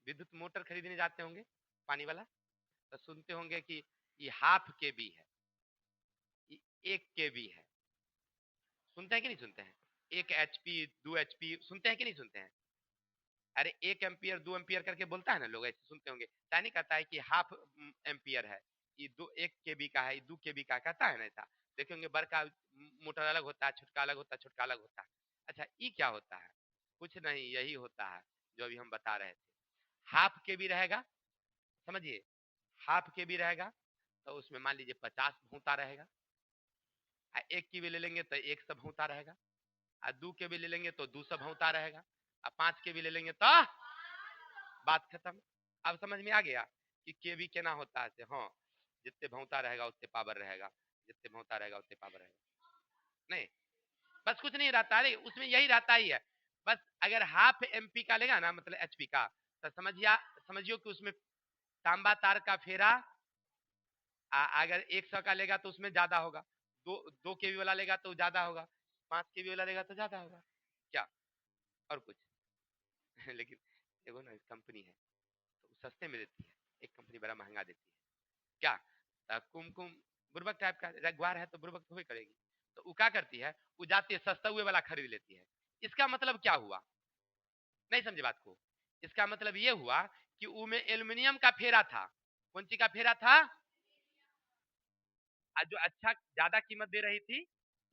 विद्युत मोटर खरीदने जाते होंगे पानी वाला, तो सुनते होंगे कि ये हाफ के बी है, ये 1 kV है, सुनते हैं कि नहीं सुनते हैं, 1 HP 2 HP सुनते हैं कि नहीं सुनते हैं। अरे 1 एम्पियर 2 एम्पियर करके बोलता है ना लोग, ऐसे सुनते होंगे। नहीं कहता है कि हाफ एम्पियर है, ये 1 kV का है, ये 2 kV का, कहता है ना ऐसा। देखेंगे बड़का मोटर अलग होता है, छोटका अलग होता है, छोटका अलग होता है। अच्छा ये क्या होता है, कुछ नहीं, यही होता है जो अभी हम बता रहे थे। हाफ केबी रहेगा, समझिए, हाफ केबी रहेगा तो उसमें मान लीजिए 50 भूता रहेगा। 1 केबी ले लेंगे तो 100 भूता रहेगा, और 2 केबी ले लेंगे तो 200 भूता रहेगा, और 5 केबी ले लेंगे तो बात खत्म। अब समझ में आ गया कि केबी केना होता है। हाँ, जितने भौता रहेगा उतने पावर रहेगा, जितने भौता रहेगा उतने पावर रहेगा। नहीं, बस कुछ नहीं रहता, अरे उसमें यही रहता ही है। बस अगर हाफ एमपी का लेगा ना, मतलब एचपी का, तो समझियो कि उसमें तांबा तार का फेरा अगर 100 का लेगा तो उसमें ज्यादा होगा, 2 केवी वाला लेगा तो ज्यादा होगा, 5 केवी वाला लेगा तो ज्यादा होगा, क्या और कुछ। लेकिन देखो ना, कंपनी है तो सस्ते में देती है, एक कंपनी बड़ा महंगा देती है, क्या कुमकुम बुर्बक टाइप का रगवार है तो बुर्बक तो ही करेगी। तो वो क्या करती है, वो जाती है सस्ता हुए वाला खरीद लेती है। इसका मतलब क्या हुआ, नहीं समझे बात को। इसका मतलब ये हुआ कि वो में एल्यूमिनियम का फेरा था, कौन सी का फेरा था, जो अच्छा ज्यादा कीमत दे रही थी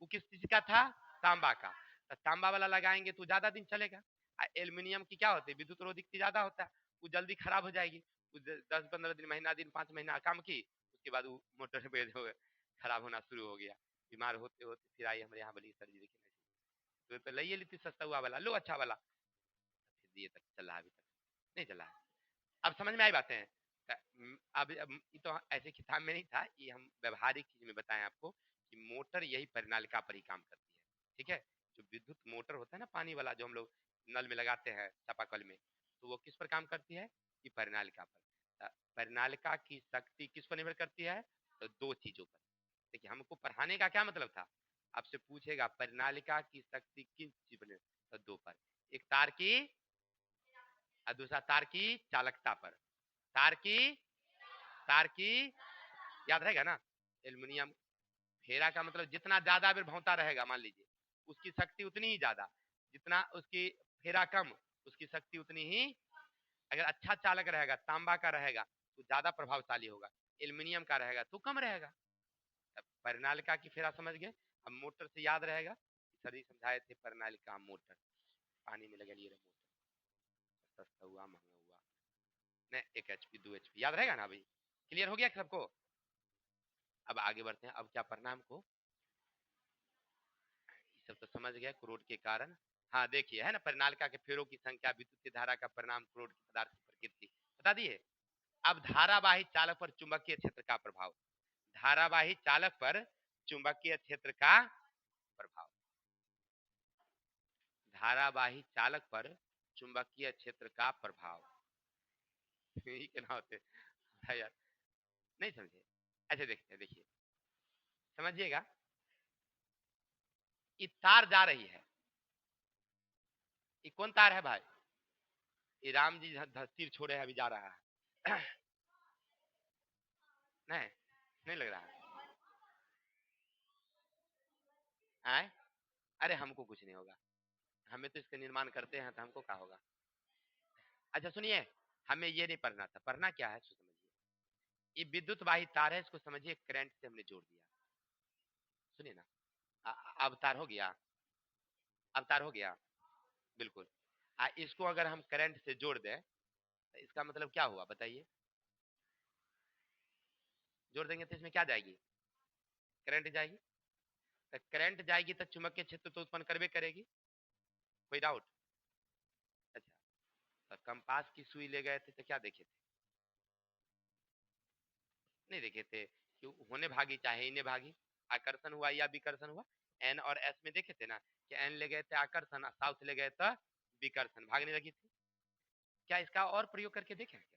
वो किस चीज का था, तांबा का। तो तांबा वाला लगाएंगे तो ज्यादा दिन चलेगा। एल्यूमिनियम की क्या होती है, विद्युत रोधकता ज्यादा होता है, वो जल्दी खराब हो जाएगी। 10-15 दिन, महीना दिन 5 महीना काम की, उसके बाद वो मोटर पे जो खराब होना शुरू हो गया। बीमार होते होते फिर आई हमारे यहाँ बोली सर जी देखिए, तो ले ली थी सस्ता हुआ वाला, लो अच्छा वाला, फिर दिए तक चला, अभी तक नहीं चला है। अब समझ में आई बातें। अब ये तो ऐसे किताब में नहीं था, ये हम व्यवहारिक चीज में बताएं आपको कि मोटर यही परिनालिका पर ही काम करती है, ठीक है। जो विद्युत मोटर होता है ना पानी वाला, जो हम लोग नल में लगाते हैं चापाकल में, तो वो किस पर काम करती है, कि परिनालिका पर। परिनालिका की शक्ति किस पर निर्भर करती है, तो 2 चीजों पर। देखिए हमको पढ़ाने का क्या मतलब था, आपसे पूछेगा परिनालिका की शक्ति किस चीज पर, तो 2 पर, एक तार की और दूसरा तार की चालकता पर। तार की तार की याद रहेगा ना, एल्युमिनियम फेरा का मतलब जितना ज्यादा भौता रहेगा, मान लीजिए उसकी शक्ति उतनी ही ज्यादा, जितना उसकी फेरा कम उसकी शक्ति उतनी ही। अगर अच्छा चालक रहेगा, तांबा का रहेगा तो ज्यादा प्रभावशाली होगा, एल्युमिनियम का रहेगा तो कम रहेगा। परिनालिका की फेरा समझ गए। अब मोटर से याद रहेगा, सर समझाए थे परिनालिका मोटर, पानी में लगे लिए मोटर, सस्ता हुआ महंगा हुआ, नहीं 1 HP 2 HP याद रहेगा ना अभी, क्लियर हो गया सबको। अब आगे बढ़ते हैं, अब क्या पढ़ना हमको, ये सब तो समझ गए, क्रोध के कारण। हाँ देखिए है ना, परिनालिका के फेरों की संख्या विद्युत धारा का परिणाम क्रोध के पदार्थ की प्रकृति बता दिए। अब धारावाही चालक पर चुंबकीय क्षेत्र का प्रभाव, धारावाही चालक पर चुंबकीय क्षेत्र का प्रभाव, धारावाही चालक पर चुंबकीय क्षेत्र का प्रभाव। क्या होते है यार, नहीं समझे। ऐसे देखते हैं, देखिए समझिएगा, ये तार जा रही है, ये कौन तार है भाई, ये राम जी तीर छोड़े अभी जा रहा है। नहीं, नहीं लग रहा है आए, अरे हमको कुछ नहीं होगा, हमें तो इसका निर्माण करते हैं तो हमको क्या होगा। अच्छा सुनिए, हमें ये नहीं पढ़ना था, पढ़ना क्या है समझिए। ये विद्युत वाही तार है, इसको समझिए करंट से हमने जोड़ दिया। सुनिए ना, अवतार हो गया, अवतार हो गया, बिल्कुल। इसको अगर हम करंट से जोड़ दें तो इसका मतलब क्या हुआ बताइए। जोड़ देंगे तो इसमें क्या जाएगी, करंट जाएगी। तो करंट जाएगी तो चुंबकीय क्षेत्र तो उत्पन्न करबे करेगी, कोई डाउट। अच्छा, तो कंपास की सुई ले गए थे तो क्या देखे थे, नहीं देखे थे कि होने भागी चाहे इन्हें भागी, आकर्षण हुआ या विकर्षण हुआ। एन और एस में देखे थे ना कि एन ले गए थे आकर्षण, साउथ ले गए तो विकर्षण, भागने लगी थी। क्या इसका और प्रयोग करके देखें क्या,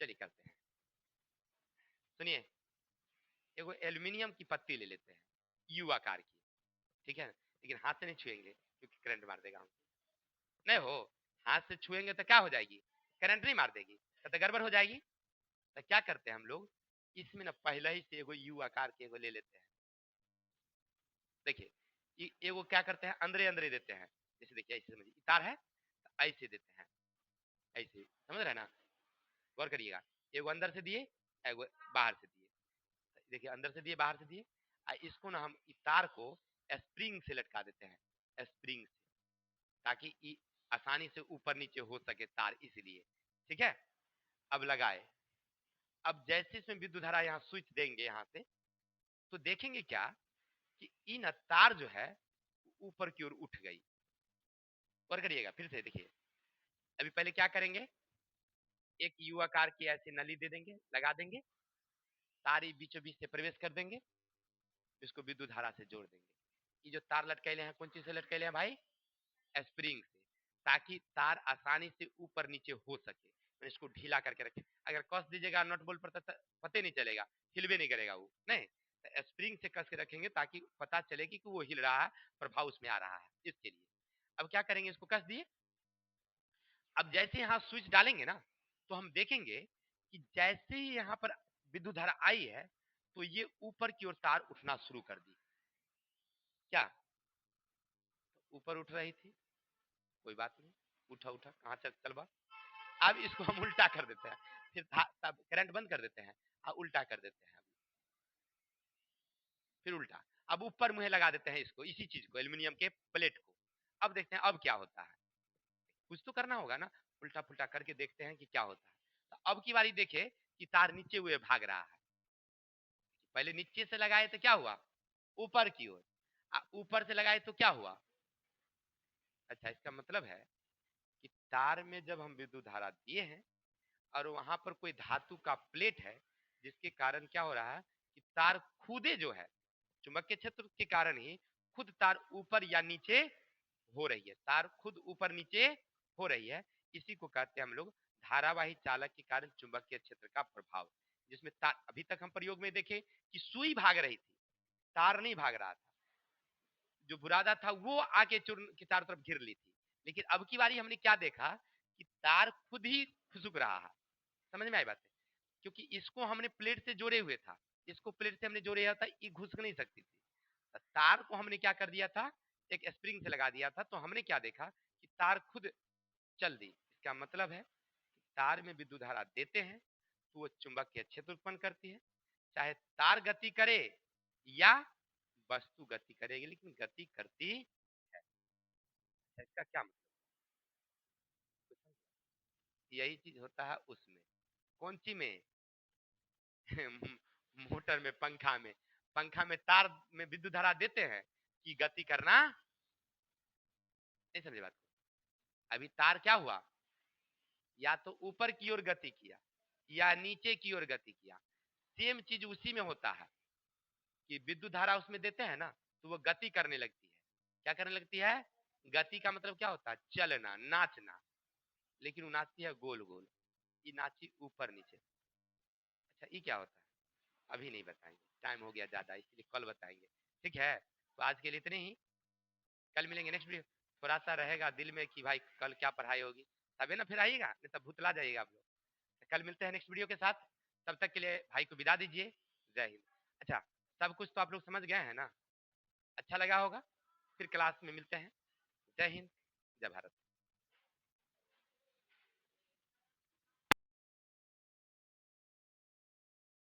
चलिए करते हैं। सुनिए, एगो एल्यूमिनियम की पत्ती ले लेते हैं, यू आकार की, ठीक है, लेकिन हाथ से नहीं छुएंगे क्योंकि करंट मार देगा हमको। नहीं हो, हाथ से छुएंगे तो क्या हो जाएगी, करंट नहीं मार देगी तो गड़बड़ हो जाएगी। तो क्या करते हैं हम लोग, इसमें ना पहले ही से एगो यू आकार के एगो ले लेते हैं। देखिए एगो क्या करते हैं, अंदरे अंदरे देते हैं। जैसे देखिए ऐसे समझिए, तार है तो ऐसे देते हैं, ऐसे समझ रहे हैं ना, गौर करिएगा। एगो अंदर से दिए, एगो बाहर से दिए। देखिए अंदर से दिए बाहर से दिए, इसको ना हम इस तार को स्प्रिंग से लटका देते हैं, स्प्रिंग से, ताकि आसानी से ऊपर नीचे हो सके तार, इसलिए। ठीक है, अब लगाए। अब जैसे इसमें विद्युत धारा यहाँ स्विच देंगे यहाँ से, तो देखेंगे क्या कि इन तार जो है ऊपर की ओर उठ गई। और करिएगा फिर से, देखिए अभी पहले क्या करेंगे, एक यू आकार की ऐसी नली दे देंगे, लगा देंगे, तार बीचों बीच से प्रवेश कर देंगे, इसको विद्युत धारा से जोड़ देंगे। ये जो तार लटकेले हैं कौन चीज से लटकेले हैं भाई, स्प्रिंग से, ताकि तार आसानी से ऊपर नीचे हो सके। तो इसको ढीला करके रखें, अगर कस दीजिएगा नट बोल्ट पर तो पता नहीं चलेगा, हिलवे नहीं करेगा वो, नहीं तो स्प्रिंग से कस के रखेंगे ताकि पता चलेगी कि वो हिल रहा है, प्रभाव उसमें आ रहा है, इसके लिए। अब क्या करेंगे, इसको कस दिए। अब जैसे यहाँ स्विच डालेंगे ना, तो हम देखेंगे कि जैसे ही यहाँ पर विद्युत धारा आई है तो ये ऊपर की ओर तार उठना शुरू कर दी। क्या ऊपर उठ रही थी, कोई बात नहीं, उठा उठा कहाँ से चलवा। अब इसको हम उल्टा कर देते हैं, फिर तब करंट बंद कर देते हैं और उल्टा कर देते हैं, फिर उल्टा। अब ऊपर मुंह लगा देते हैं इसको, इसी चीज को, एल्यूमिनियम के प्लेट को। अब देखते हैं अब क्या होता है, कुछ तो करना होगा ना, उल्टा पुल्टा करके देखते हैं कि क्या होता है। तो अब की बारी देखे कि तार नीचे हुए भाग रहा है। पहले नीचे से लगाए तो क्या हुआ, ऊपर की ओर, ऊपर से लगाए तो क्या हुआ। अच्छा, इसका मतलब है कि तार में जब हम विद्युत धारा दिए हैं और वहां पर कोई धातु का प्लेट है, जिसके कारण क्या हो रहा है कि तार खुदे जो है चुंबकीय क्षेत्र के कारण ही खुद तार ऊपर या नीचे हो रही है, तार खुद ऊपर नीचे हो रही है। इसी को कहते हैं हम लोग धारावाही चालक के कारण चुंबकीय क्षेत्र का प्रभाव, जिसमें तार, अभी तक हम प्रयोग में देखे कि सुई भाग रही थी, तार नहीं भाग रहा था, जो बुरादा था वो आके चूर्ण की चारों तरफ घिर ली थी। लेकिन अब की बारी हमने क्या देखा कि तार खुद ही खुसक रहा है। समझ में आई बात है, क्योंकि इसको हमने प्लेट से जोड़े हुए था, इसको प्लेट से हमने जोड़े हुआ था, ये घुस नहीं सकती थी। तो तार को हमने क्या कर दिया था, एक स्प्रिंग से लगा दिया था, तो हमने क्या देखा कि तार खुद चल दी। इसका मतलब है तार में विद्युत धारा देते हैं तो वो चुंबकीय क्षेत्र उत्पन्न करती है, चाहे तार गति करे या वस्तु गति करेगी, लेकिन गति करती है। इसका क्या मतलब, यही चीज होता है उसमें, कौन सी में मोटर में, पंखा में। पंखा में तार में विद्युत धारा देते हैं कि गति करना, नहीं समझे बात को। अभी तार क्या हुआ, या तो ऊपर की ओर गति किया या नीचे की ओर गति किया। सेम चीज उसी में होता है कि विद्युत धारा उसमें देते हैं ना तो वो गति करने लगती है। क्या करने लगती है, गति का मतलब क्या होता है, चलना, नाचना, लेकिन वो नाचती है गोल गोल, ये नाची ऊपर नीचे। अच्छा, ये क्या होता है अभी नहीं बताएंगे, टाइम हो गया ज्यादा, इसलिए कल बताएंगे। ठीक है, तो आज के लिए इतने ही, कल मिलेंगे नेक्स्ट वीडियो। थोड़ा सा रहेगा दिल में कि भाई कल क्या पढ़ाई होगी, तबे ना फिर आइएगा, नहीं तो भुतला जाइएगा आप लोग। कल मिलते हैं नेक्स्ट वीडियो के साथ, तब तक के लिए भाई को विदा दीजिए, जय हिंद। अच्छा, सब कुछ तो आप लोग समझ गए हैं ना, अच्छा लगा होगा, फिर क्लास में मिलते हैं। जय हिंद, जय भारत।